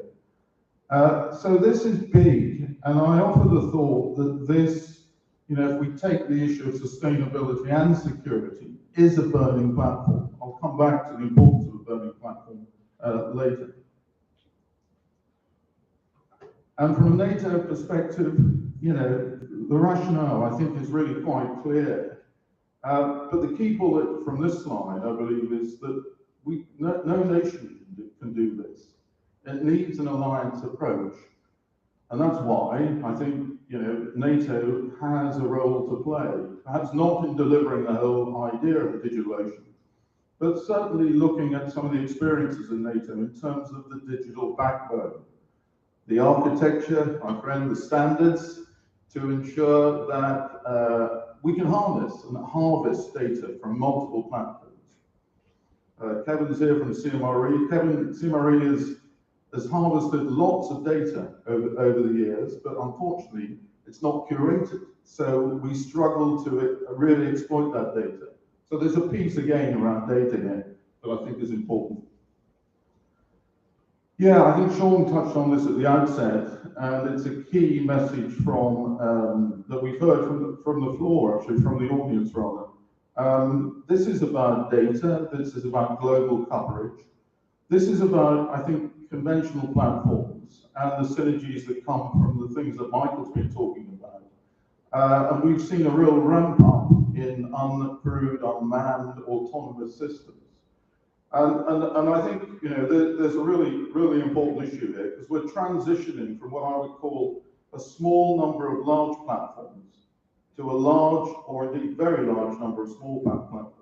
So this is big, and I offer the thought that this you know, if we take the issue of sustainability and security, is a burning platform. I'll come back to the importance of a burning platform later. And from a NATO perspective, you know, the rationale, I think, is really quite clear. But the key bullet from this slide, I believe, is that no nation can do this. It needs an alliance approach. And that's why I think, you know, NATO has a role to play. Perhaps not in delivering the whole idea of the digital ocean, but certainly looking at some of the experiences in NATO in terms of the digital backbone, the architecture, my friend, the standards, to ensure that we can harness and harvest data from multiple platforms. Kevin's here from CMRE. CMRE has harvested lots of data over the years, but unfortunately, it's not curated. So we struggle to really exploit that data. So there's a piece again around data here that I think is important. Yeah, I think Sean touched on this at the outset, and it's a key message from that we've heard from the floor, actually, from the audience rather. This is about data. This is about global coverage. This is about, I think, conventional platforms and the synergies that come from the things that Michael's been talking about. And we've seen a real ramp up in uncrewed, unmanned, autonomous systems. And I think, you know, there's a really important issue here, because we're transitioning from what I would call a small number of large platforms to a large, or indeed very large number of small platforms.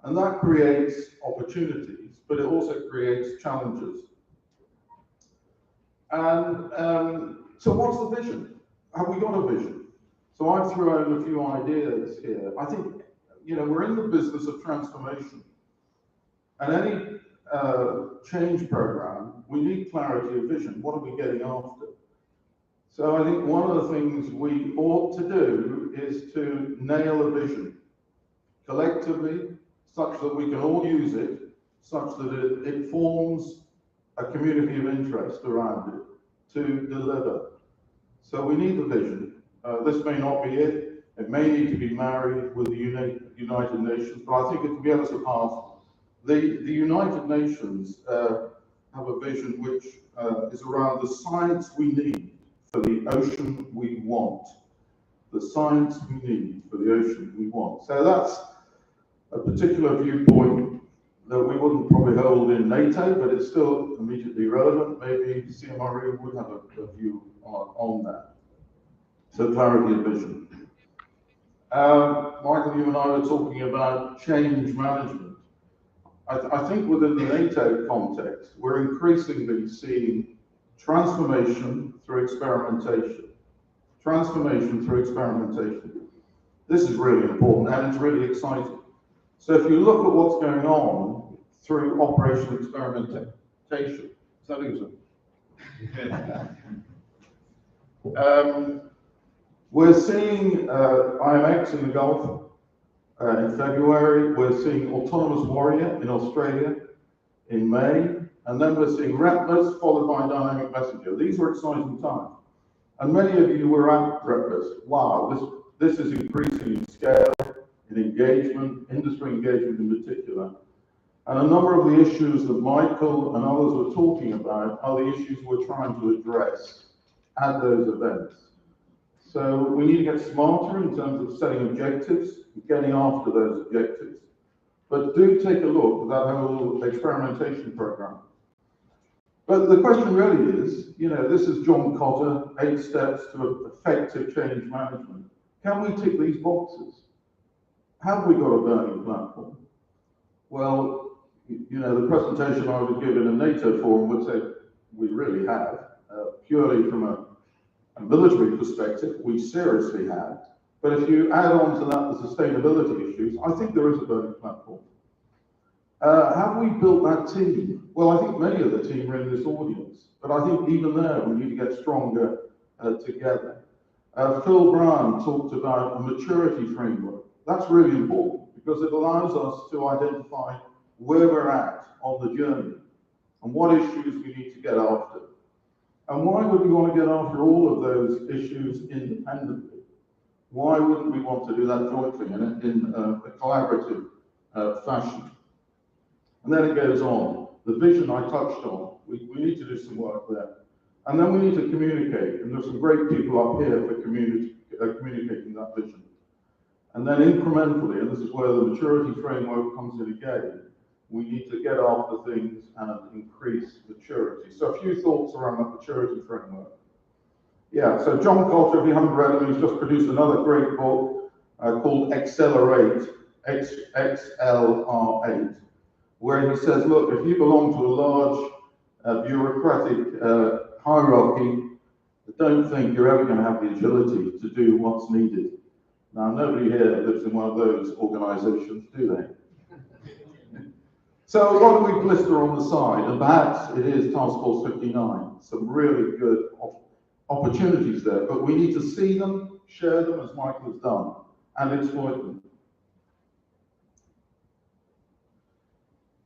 And that creates opportunities, but it also creates challenges. And so what's the vision? Have we got a vision? So I've thrown out a few ideas here. I think, you know, we're in the business of transformation. And any change program, we need clarity of vision. What are we getting after? So I think one of the things we ought to do is to nail a vision collectively, such that we can all use it, such that it forms a community of interest around it to deliver. So we need the vision. This may not be it. It may need to be married with the United Nations, but I think it can be ever so powerful. The United Nations have a vision which is around the science we need for the ocean we want. The science we need for the ocean we want. So that's a particular viewpoint that we wouldn't probably hold in NATO, but it's still immediately relevant. Maybe CMRE would have a view on that. So clarity of vision. Michael, you and I were talking about change management. I think within the NATO context, we're increasingly seeing transformation through experimentation. Transformation through experimentation. This is really important and it's really exciting. So if you look at what's going on through operational experimentation, we're seeing IMX in the Gulf in February. We're seeing Autonomous Warrior in Australia in May. And then we're seeing REPLIS followed by Dynamic Messenger. These are exciting times. And many of you were at REPLIS. Wow, this is increasing in scale, in engagement, industry engagement in particular. And a number of the issues that Michael and others were talking about are the issues we're trying to address at those events. So we need to get smarter in terms of setting objectives, getting after those objectives. But do take a look at that whole experimentation program. But the question really is, you know, this is John Cotter, 8 steps to effective change management. Can we tick these boxes? Have we got a burning platform? Well, you know, the presentation I was given in a NATO forum would say we really have, purely from a military perspective, we seriously have. But if you add on to that the sustainability issues, I think there is a burning platform. Have we built that team? Well, I think many of the team are in this audience, but I think even there we need to get stronger together. Phil Brown talked about a maturity framework. That's really important because it allows us to identify where we're at on the journey and what issues we need to get after. And why would we want to get after all of those issues independently? Why wouldn't we want to do that jointly in a collaborative fashion? And then it goes on. The vision I touched on, we need to do some work there. And then we need to communicate, and there's some great people up here for communicating that vision. And then incrementally, and this is where the maturity framework comes in again, we need to get after things and increase maturity. So a few thoughts around that maturity framework. Yeah, so John Culture, if you haven't read him, he's just produced another great book called Accelerate, XLR8, where he says, look, if you belong to a large bureaucratic hierarchy, don't think you're ever going to have the agility to do what's needed. Now, nobody here lives in one of those organizations, do they? So what do we blister on the side? And perhaps it is Task Force 59, some really good opportunities there, but we need to see them, share them as Michael has done, and exploit them.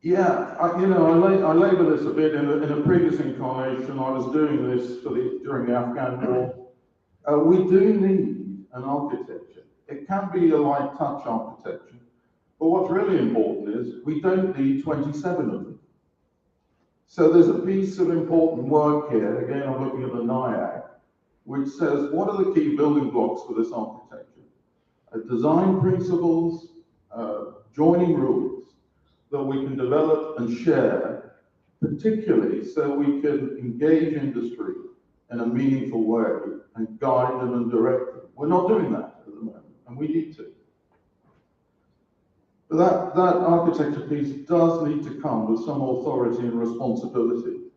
Yeah, I label this a bit in a previous incarnation. I was doing this during the Afghan war. We do need an architecture. It can be a light touch architecture, but what's really important is we don't need 27 of them. So there's a piece of important work here, again I'm looking at the NIAC, which says what are the key building blocks for this architecture? Design principles, joining rules that we can develop and share, particularly so we can engage industry in a meaningful way and guide them and direct them. We're not doing that at the moment, and we need to. But that architecture piece does need to come with some authority and responsibility.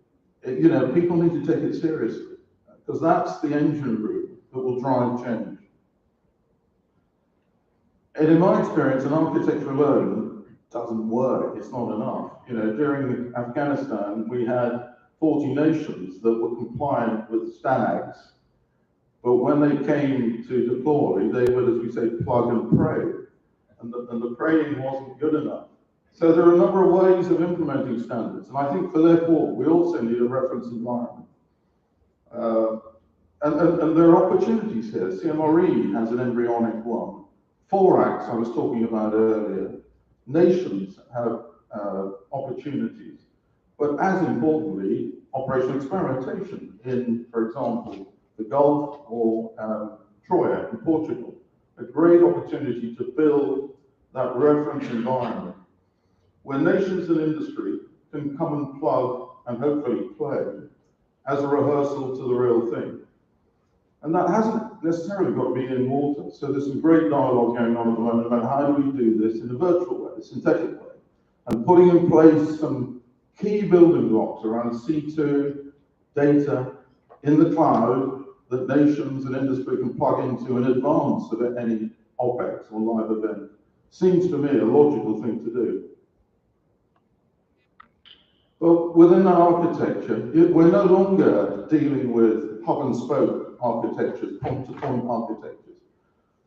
People need to take it seriously, because that's the engine room that will drive change. And in my experience, an architecture alone doesn't work, it's not enough. During Afghanistan, we had 40 nations that were compliant with STAGs, but when they came to deploy, they would, as we say, plug and pray, and the praying wasn't good enough. So there are a number of ways of implementing standards, and I think therefore we also need a reference environment. And there are opportunities here. CMRE has an embryonic one. 4Acts I was talking about earlier. Nations have opportunities, but as importantly, operational experimentation in, for example, the Gulf or Troya in Portugal. A great opportunity to build that reference environment where nations and industry can come and plug and hopefully play as a rehearsal to the real thing. And that hasn't necessarily got to be in water. So there's some great dialogue going on at the moment about how do we do this in a virtual way, a synthetic way, and putting in place some key building blocks around C2 data in the cloud that nations and industry can plug into in advance of any OPEX or live event. Seems to me a logical thing to do. But within that architecture, we're no longer dealing with hub and spoke architectures, point-to-point architectures.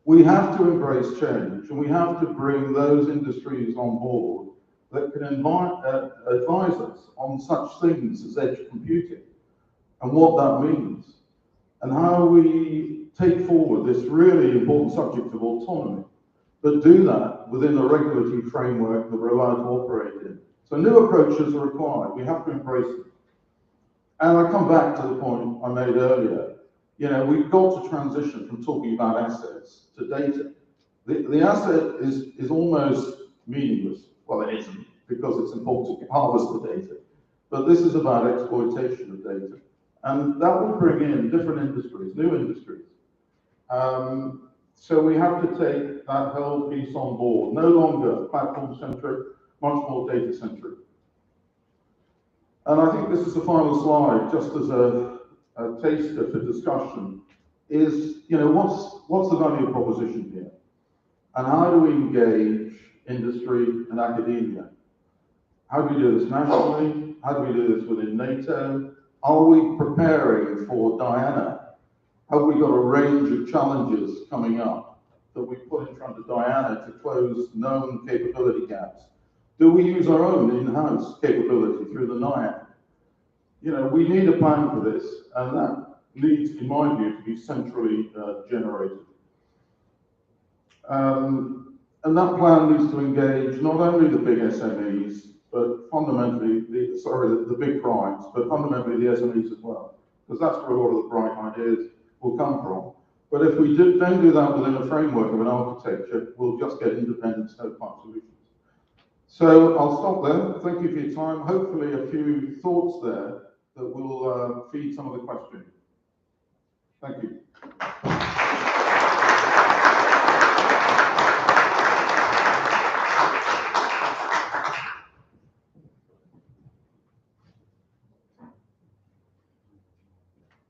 We have to embrace change, and we have to bring those industries on board that can advise us on such things as edge computing and what that means, and how we take forward this really important subject of autonomy, but do that within a regulatory framework that we're allowed to operate in. So new approaches are required. We have to embrace them. And I come back to the point I made earlier. We've got to transition from talking about assets to data. The asset is almost meaningless. Well, it isn't, because it's important to harvest the data. But this is about exploitation of data. And that will bring in different industries, new industries. So we have to take that whole piece on board. No longer platform-centric, much more data-centric. And I think this is the final slide, just as a taster for discussion, is, what's the value proposition here? And how do we engage industry and academia? How do we do this nationally? How do we do this within NATO? Are we preparing for Diana? Have we got a range of challenges coming up that we put in front of Diana to close known capability gaps? Do we use our own in-house capability through the NIAC? We need a plan for this, and that needs, in my view, to be centrally generated. And that plan needs to engage not only the big SMEs, but fundamentally, the big primes, but fundamentally the SMEs as well, because that's where a lot of the bright ideas will come from. But if we don't do that within a framework of an architecture, we'll just get independent stovepipe solutions. So I'll stop there. Thank you for your time. Hopefully a few thoughts there that will feed some of the questioning. Thank you.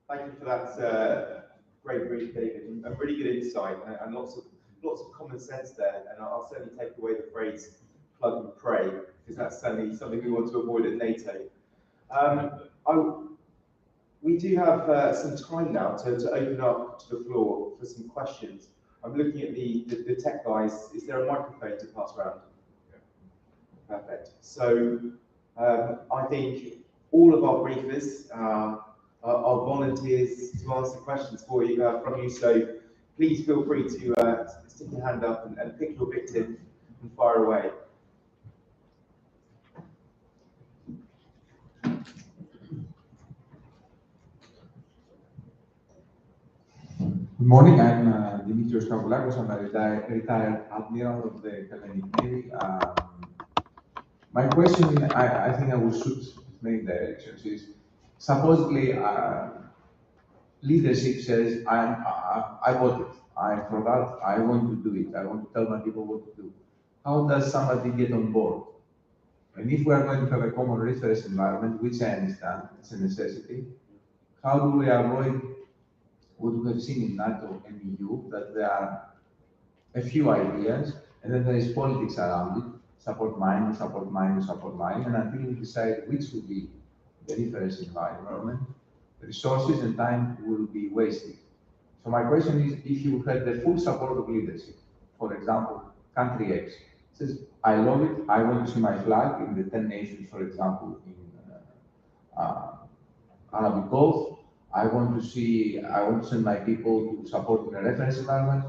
Thank you for that great brief, David, and a really good insight and lots of common sense there. And I'll certainly take away the phrase "plug and pray" because that's certainly something we want to avoid at NATO. We do have some time now to open up to the floor for some questions. I'm looking at the tech guys. Is there a microphone to pass around? Perfect. So I think all of our briefers are volunteers to answer questions for you from you. So please feel free to stick your hand up and pick your victim and fire away. Good morning, I'm Dimitrios Kavulakos. I'm a retired admiral of the Hellenic Navy. My question, I think I will shoot many directions, is supposedly leadership says, I voted, I'm for that, I want to do it, I want to tell my people what to do. How does somebody get on board? And if we are going to have a common reference environment, which I understand is a necessity, how do we avoid what we have seen in NATO and EU, that there are a few ideas, and then there is politics around it, support mine, support mine, support mine, and until we decide which will be the reference environment, resources and time will be wasted. So my question is, if you had the full support of leadership, for example, country X says, I love it, I want to see my flag in the 10 nations, for example, in Arabic Gulf, I want to send my people to support in a reference environment.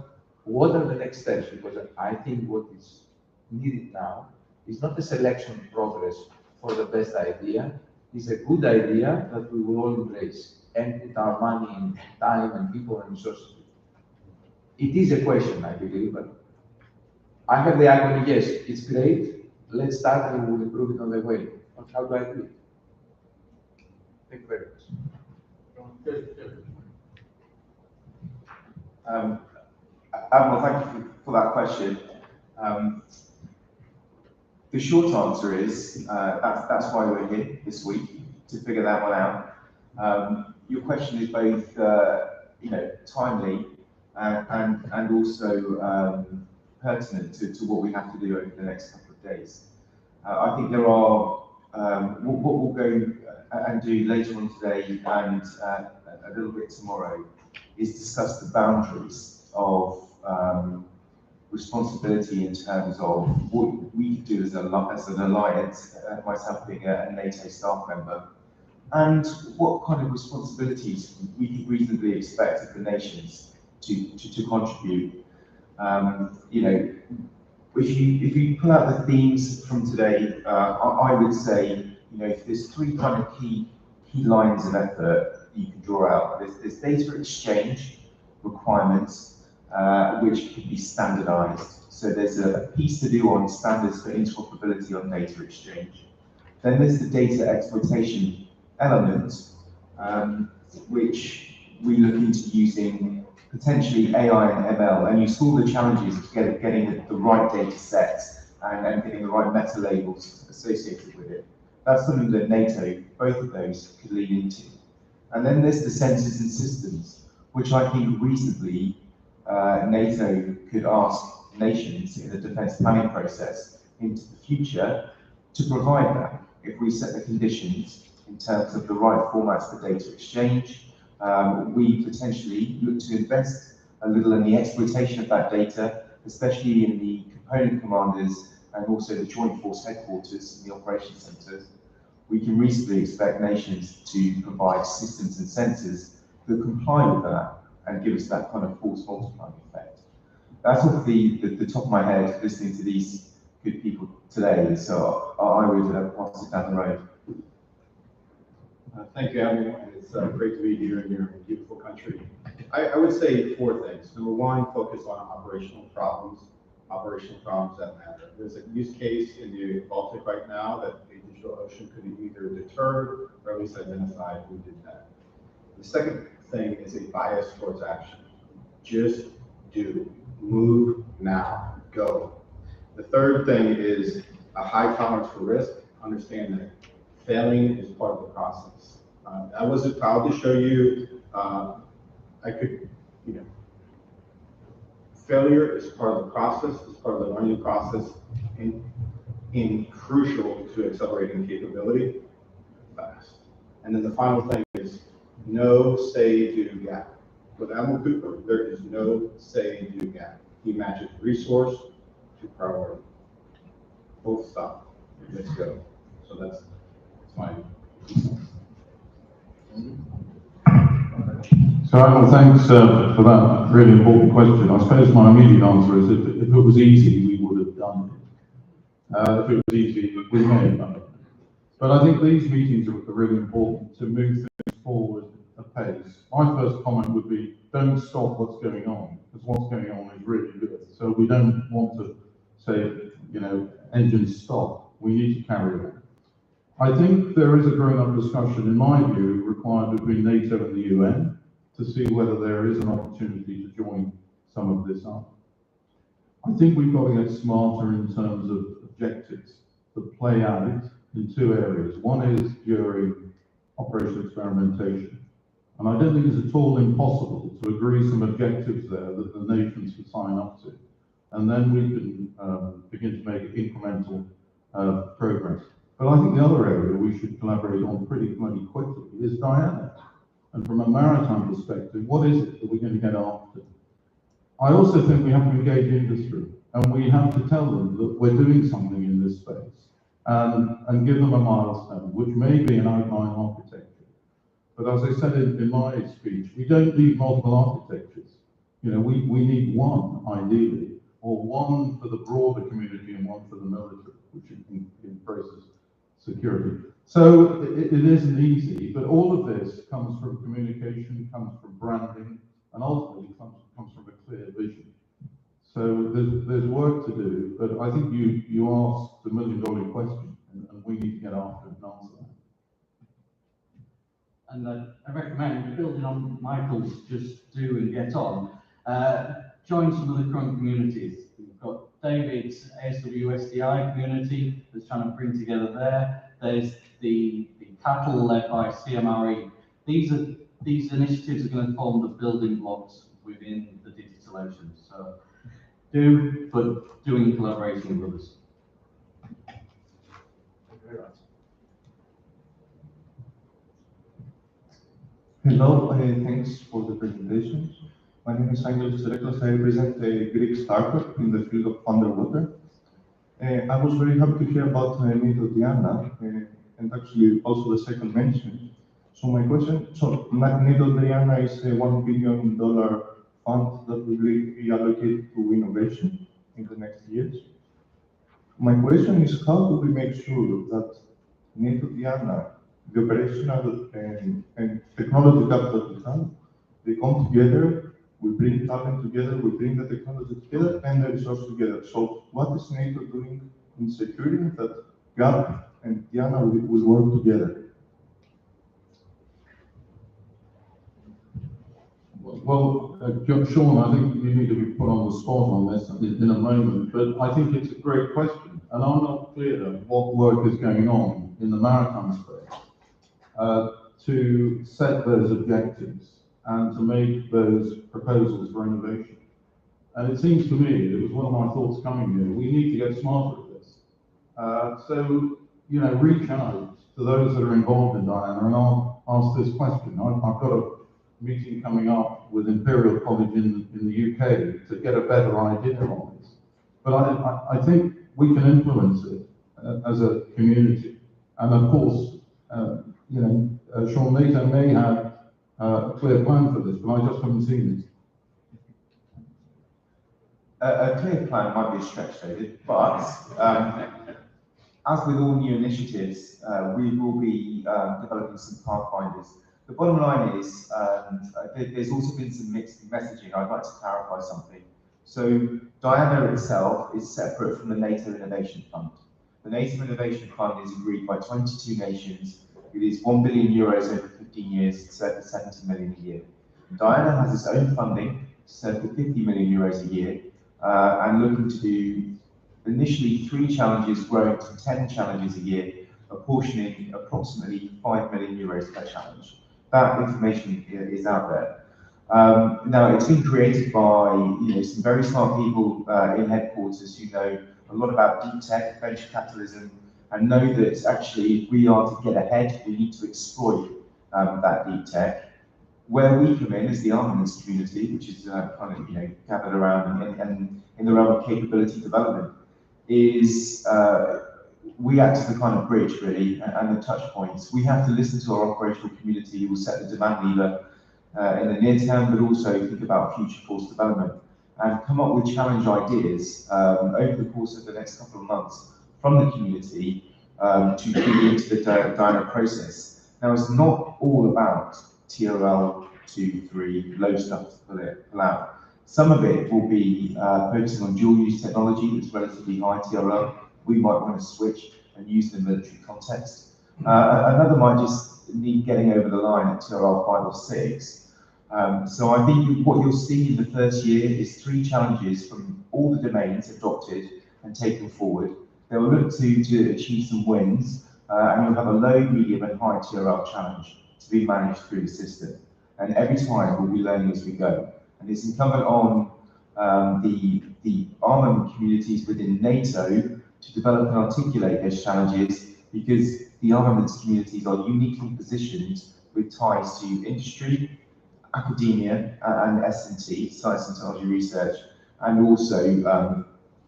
What are the next steps? Because I think what is needed now is not a selection progress for the best idea. It's a good idea that we will all embrace and put our money and time and people and resources. It is a question, I believe, but I have the argument, yes, it's great. Let's start and we'll improve it on the way. But how do I do it? Thank you very much. Admiral, thank you for that question. The short answer is that's why we're here this week, to figure that one out. Your question is both timely and also pertinent to what we have to do over the next couple of days. I think there are what we'll go and do later on today and a little bit tomorrow is discuss the boundaries of responsibility in terms of what we could do as an alliance, myself being a NATO staff member, and what kind of responsibilities we could reasonably expect of the nations to contribute. If you pull out the themes from today, I would say, if there's three kind of key lines of effort you can draw out. There's data exchange requirements, which could be standardized. So there's a piece to do on standards for interoperability on data exchange. Then there's the data exploitation element, which we look into using potentially AI and ML. And you saw the challenges of getting the right data sets and getting the right meta labels associated with it. That's something that NATO, both of those, could lead into. And then there's the sensors and systems, which I think reasonably NATO could ask nations in the defence planning process into the future to provide that. If we set the conditions in terms of the right formats for data exchange, we potentially look to invest a little in the exploitation of that data, especially in the component commanders and also the Joint Force headquarters and the operations centres. We can reasonably expect nations to provide systems and sensors that comply with that and give us that kind of force multiplying effect. that's off the top of my head, listening to these good people today. So I would pass it down the road. Thank you, Adam. It's great to be here in your beautiful country. I would say 4 things. Number 1, focus on operational problems that matter. There's a use case in the Baltic right now that the digital ocean could either deter or at least identify who did that. The second thing is a bias towards action. Just do, move now, go. The third thing is a high tolerance for risk. Understand that failing is part of the process. I wasn't proud to show you, failure is part of the process, it's part of the learning process, and crucial to accelerating capability fast. And then the final thing is no say, do gap. With Admiral Cooper, there is no say, do gap. He matches resource to priority. Full stop. Let's go. So that's fine. So Alan, thanks for that really important question. I suppose my immediate answer is if it was easy, we would have done it. If it was easy, we may have done it. But I think these meetings are really important to move things forward at pace. My first comment would be, don't stop what's going on, because what's going on is really good. So we don't want to say, engines stop. We need to carry on. I think there is a grown-up discussion, in my view, required between NATO and the UN to see whether there is an opportunity to join some of this up. I think we've got to get smarter in terms of objectives that play out in 2 areas. One is during operational experimentation. And I don't think it's at all impossible to agree some objectives there that the nations can sign up to. And then we can begin to make incremental progress. But I think the other area we should collaborate on pretty bloody quickly is Diana. And from a maritime perspective, what is it that we're going to get after? I also think we have to engage industry, and we have to tell them that we're doing something in this space, and give them a milestone, which may be an outline architecture. But as I said in my speech, we don't need multiple architectures. We need one, ideally, or one for the broader community and one for the military, which embraces security. So it isn't easy, but all of this comes from communication, comes from branding, and ultimately comes from a clear vision. So there's work to do, but I think you asked the million-dollar question, and we need to get after it and answer that. And I recommend, building on Michael's just do and get on, join some of the current communities. We've got David's ASWSDI community that's trying to bring together there. There's the cattle led by CMRE. These initiatives are going to form the building blocks within the digital ocean. So but do in collaboration with others. Hello, thanks for the presentation. My name is Angelos Tereklos. I represent a Greek startup in the field of underwater. I was very happy to hear about NATO Diana, and actually also the second mention. So my question, NATO Diana is a $1 billion fund that will be allocated to innovation in the next years. My question is, how do we make sure that NATO Diana, the operational and technology gap that we have, they come together, we bring talent together, we bring the technology together and the resource together. So what is NATO doing in securing that gap and Diana will work together? Well, Sean, I think you need to be put on the spot on this in a moment, but I think it's a great question. And I'm not clear what work is going on in the maritime space to set those objectives and to make those proposals for innovation. And it seems to me, it was one of my thoughts coming here, we need to get smarter at this. So, reach out to those that are involved in Diana and I'll ask this question. I've got a meeting coming up with Imperial College in the UK to get a better idea on this. But I think we can influence it as a community. And of course, Sean, NATO may have a clear plan for this, but I just haven't seen A clear plan might be a stretch, David, but as with all new initiatives, we will be developing some pathfinders. The bottom line is there's also been some mixed messaging. I'd like to clarify something. So Diana itself is separate from the NATO Innovation Fund. The NATO Innovation Fund is agreed by 22 nations. It is 1 billion euros over 15 years, circa 70 million a year. Diana has its own funding, circa 50 million euros a year, and looking to do initially 3 challenges, growing to 10 challenges a year, apportioning approximately 5 million euros per challenge. That information is out there. Now, it's been created by some very smart people in headquarters who know a lot about deep tech, venture capitalism, and know that actually if we are to get ahead, we need to exploit that deep tech. Where we come in as the armaments community, which is gathered around and in the realm of capability development, is we act as the kind of bridge, really, and the touch points. We have to listen to our operational community who will set the demand lever in the near term, but also think about future force development and come up with challenge ideas over the course of the next couple of months from the community to feed into the Diana process. Now, it's not all about TRL 2, 3, low stuff to pull out. Some of it will be focusing on dual-use technology that's relatively high TRL. We might want to switch and use in the military context. Another might just need getting over the line at TRL 5 or 6. So I think what you'll see in the first year is 3 challenges from all the domains adopted and taken forward. They'll look to achieve some wins, and you'll have a low, medium, and high TRL challenge to be managed through the system. And every time we'll be learning as we go. And it's incumbent on the armament communities within NATO to develop and articulate those challenges, because the armaments communities are uniquely positioned with ties to industry, academia, and S&T, science and technology research, and also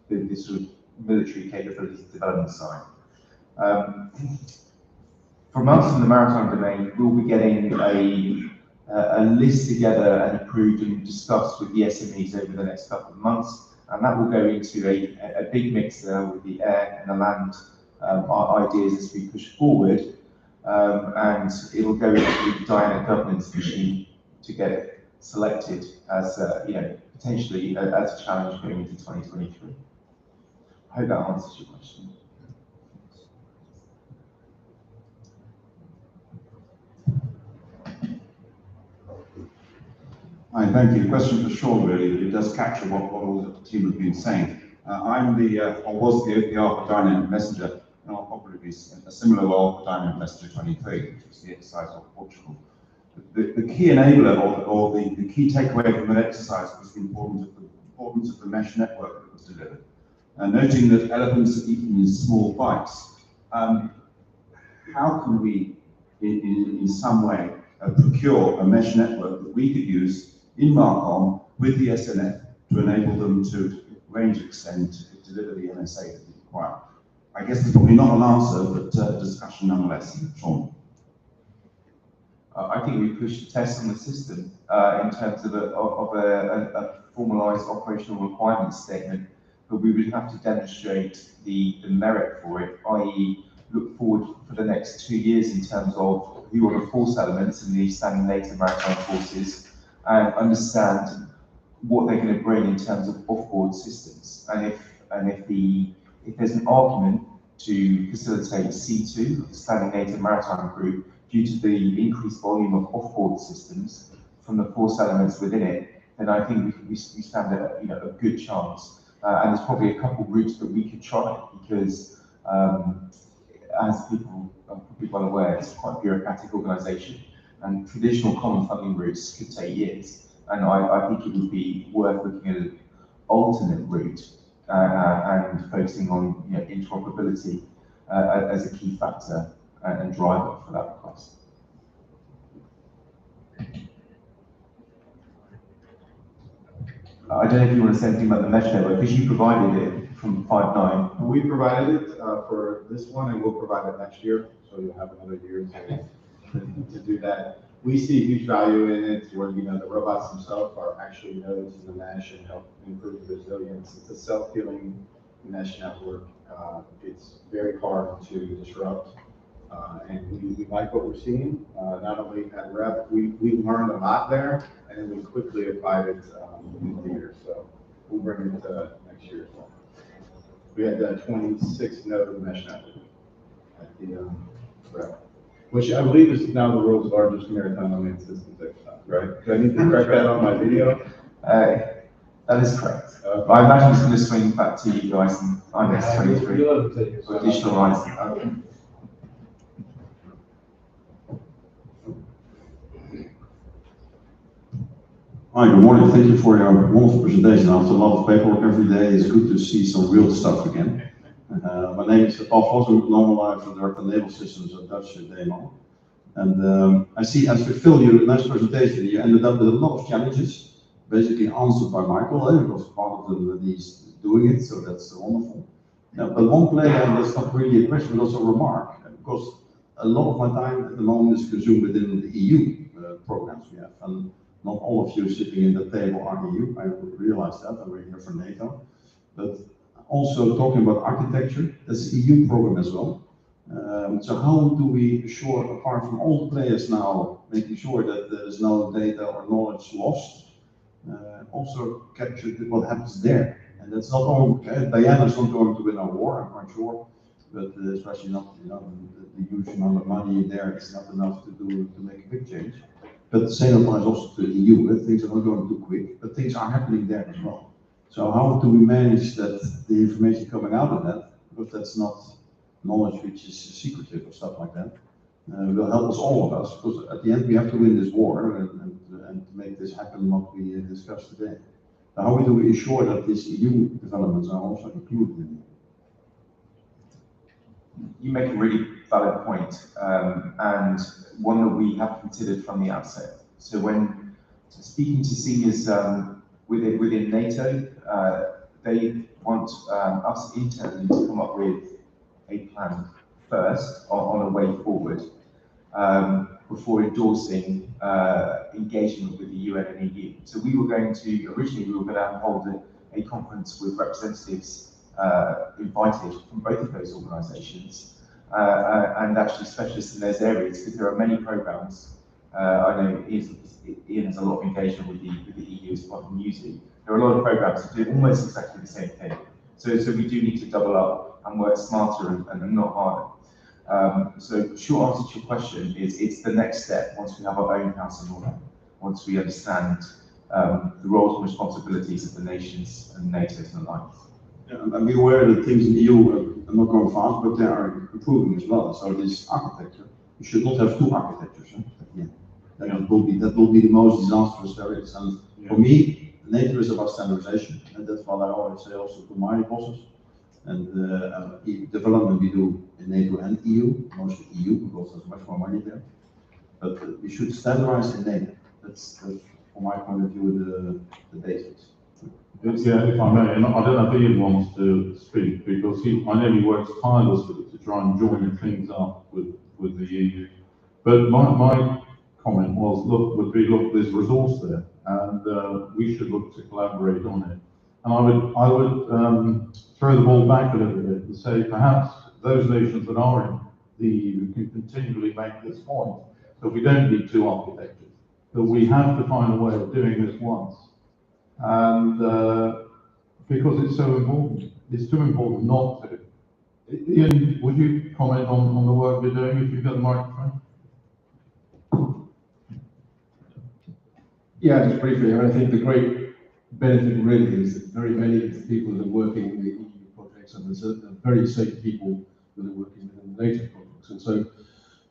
the sort of military capabilities development side. From us in the maritime domain, we'll be getting a list together and approved and discussed with the SMEs over the next couple of months, and that will go into a big mixer with the air and the land ideas as we push forward, and it'll go into the Diana governance machine to get it selected as potentially as a challenge going into 2023. I hope that answers your question. Hi, thank you. Question for Sean, really. It does capture what all the team have been saying. I'm or was the OPR for Dynamic Messenger, and I'll probably be a similar role for Dynamic Messenger 23, which was the exercise of Portugal. The key enabler or the key takeaway from that exercise was the importance of the mesh network that was delivered. Noting that elephants are eaten in small bites, how can we, in some way, procure a mesh network that we could use in Marcom with the SNF to enable them to range extend to deliver the MSA that we require? I guess there's probably not an answer, but discussion nonetheless. Sean. I think we pushed the test on the system in terms of a formalised operational requirements statement, but we would have to demonstrate the merit for it, i.e. look forward for the next 2 years in terms of who are the force elements in the standing NATO maritime forces, and understand what they're going to bring in terms of off-board systems. And if there's an argument to facilitate C2, the standing NATO maritime group, due to the increased volume of off-board systems from the force elements within it, then I think we stand a good chance. And there's probably a couple of routes that we could try, because as people are probably well aware, it's quite a bureaucratic organisation, and traditional common funding routes could take years. And I think it would be worth looking at an alternate route and focusing on interoperability as a key factor and driver for that request. I don't know if you want to say anything about the mesh network, because you provided it from 5.9. We provided it for this one, and we'll provide it next year, so you'll have another year to do that. we see huge value in it, where, you know, the robots themselves are actually nodes in the mesh and help improve the resilience. It's a self-healing mesh network. It's very hard to disrupt. And we like what we're seeing, not only at Rep, we learned a lot there, and then we quickly applied it in theater. So we'll bring it next year as well. We had that 26 node mesh network at the Rep, which I believe is now the world's largest maritime unmanned systems exercise, right? Do I need to correct that on my video? That is correct. But I'm actually just going to swing back to you guys in IMEX 23 for additional horizon. Hi, good morning. Thank you for your wonderful presentation. After a lot of paperwork every day, it's good to see some real stuff again. My name is Paul Vos, I'm Global Life Director Naval Systems at Dutch Demo. And I see, as we fill you a nice presentation, you ended up with a lot of challenges, basically answered by Michael, because part of them he's doing it, so that's wonderful. Yeah, but one player, and that's not really a question, but also a remark, because a lot of my time at the moment is consumed within the EU programs we have. And not all of you sitting in the table are EU, I realize that, and we're here for NATO. But also talking about architecture, that's the EU program as well. So how do we assure, apart from all the players now, making sure that there's no data or knowledge lost, also capture what happens there? And that's not all, Diana's not going to win a war, I'm quite sure, but especially not, you know, the huge amount of money there is not enough to make a big change. But the same applies also to the EU. Things are not going too quick, but things are happening there as well. So how do we manage that the information coming out of that, because that's not knowledge which is secretive or stuff like that, will help us, all of us, because at the end we have to win this war and make this happen what we discussed today. Now, how do we ensure that these EU developments are also included in it? You make a really valid point, and one that we have considered from the outset. So when speaking to seniors within NATO, they want us internally to come up with a plan first on a way forward before endorsing engagement with the UN and EU. So we were going to, originally we were going to hold a conference with representatives invited from both of those organisations, and actually specialists in those areas, because there are many programs. I know Ian has a lot of engagement with the EU as part of MUSI. There are a lot of programs that do almost exactly the same thing. So we do need to double up and work smarter and not harder. So short answer to your question is it's the next step once we have our own house in order, once we understand the roles and responsibilities of the nations and NATO's and alliance. Yeah, and be aware that things in the EU are not going fast, but they are improving as well. So this architecture, you should not have two architectures. Yeah. That will be the most disastrous there is. And for me, NATO is about standardization, and that's what I always say also to my bosses. And development we do in NATO and EU, mostly EU, because there's much more money there. But we should standardize in NATO. That's from my point of view, the basics. Yeah, if I may, and I don't know if Ian wants to speak, because I know he works tirelessly to try and join things up with the EU. But my comment was, look, there's resource there, and we should look to collaborate on it. And I would throw the ball back a little bit and say perhaps those nations that are in the EU can continually make this point, that we don't need two architectures, that we have to find a way of doing this once. And because it's so important, it's too important not to. Ian, would you comment on the work we're doing if you've got the microphone? Yeah, just briefly, I think the great benefit really is that very many of the people that are working in the EU projects are the very same people that are working within the NATO projects. And so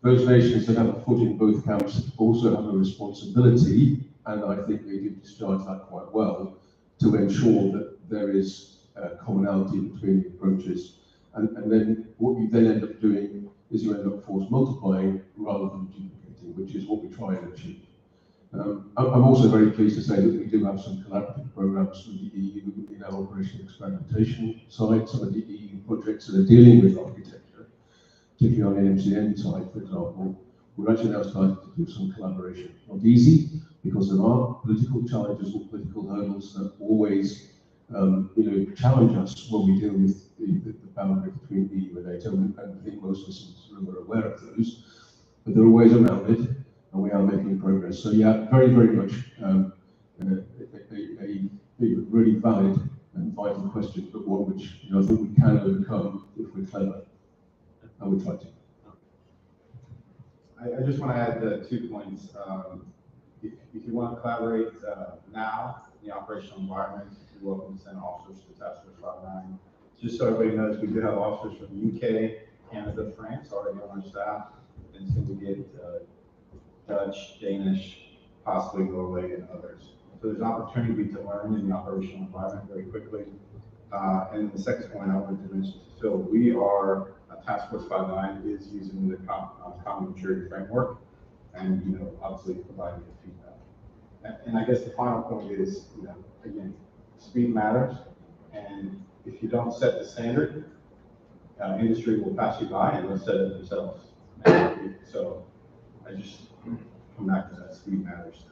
those nations that have a foot in both camps also have a responsibility, and I think they do discharge that quite well, to ensure that there is commonality between the approaches. And then what you then end up doing is you end up force multiplying rather than duplicating, which is what we try and achieve. I'm also very pleased to say that we do have some collaborative programs with the EU in our operational experimentation side. Some of the EU projects that are dealing with architecture, particularly on the MCN side, for example, we're actually now starting to do some collaboration. Not easy, because there are political challenges or political hurdles that always challenge us when we deal with the boundary between the EU and NATO, and I think most of us in this room are aware of those. But there are ways around it, and we are making progress. So yeah, very, very much a really valid and vital question, but one which I think we can overcome if we're clever, and we try to. I just want to add 2 points. If you want to collaborate now in the operational environment, you're welcome to send officers to Task Force 59. Just so everybody knows, we do have officers from the UK, Canada, France already on our staff, and soon we get Dutch, Danish, possibly Norway, and others. So there's an opportunity to learn in the operational environment very quickly. And the second point I wanted to mention to Phil, we are, Task Force 59 is using the common maturity framework, and obviously providing the feedback. And I guess the final point is, again, speed matters, and if you don't set the standard, industry will pass you by and they'll set it themselves. And so I just come back to that, speed matters.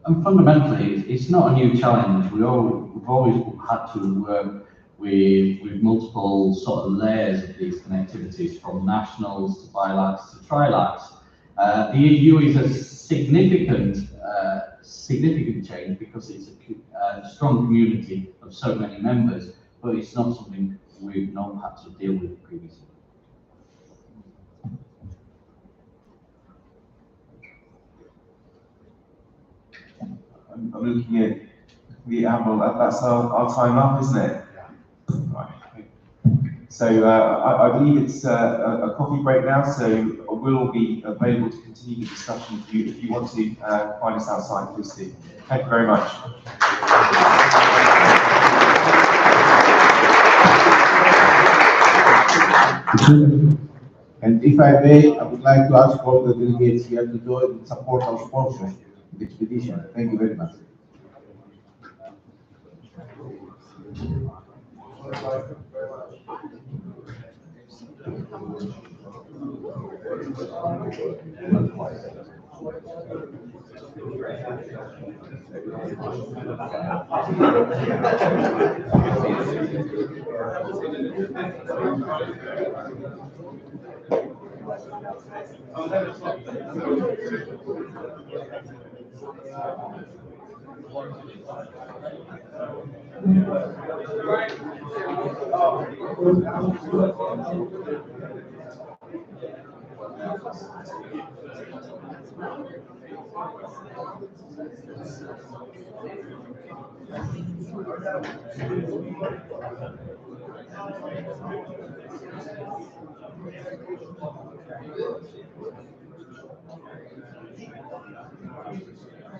And fundamentally, it's not a new challenge. We've always had to work with multiple sort of layers of these connectivities, from nationals to bilaterals to trilaterals. The EU is a significant change because it's a strong community of so many members, but it's not something we've not had to deal with previously. I'm looking at the Admiral. That's our time up, isn't it? Right. So I believe it's a coffee break now, so we'll be available to continue the discussion if you want to find us outside, please do. Thank you very much. And if I may, I would like to ask all the delegates here to join and support our sponsors in the expedition. Thank you very much.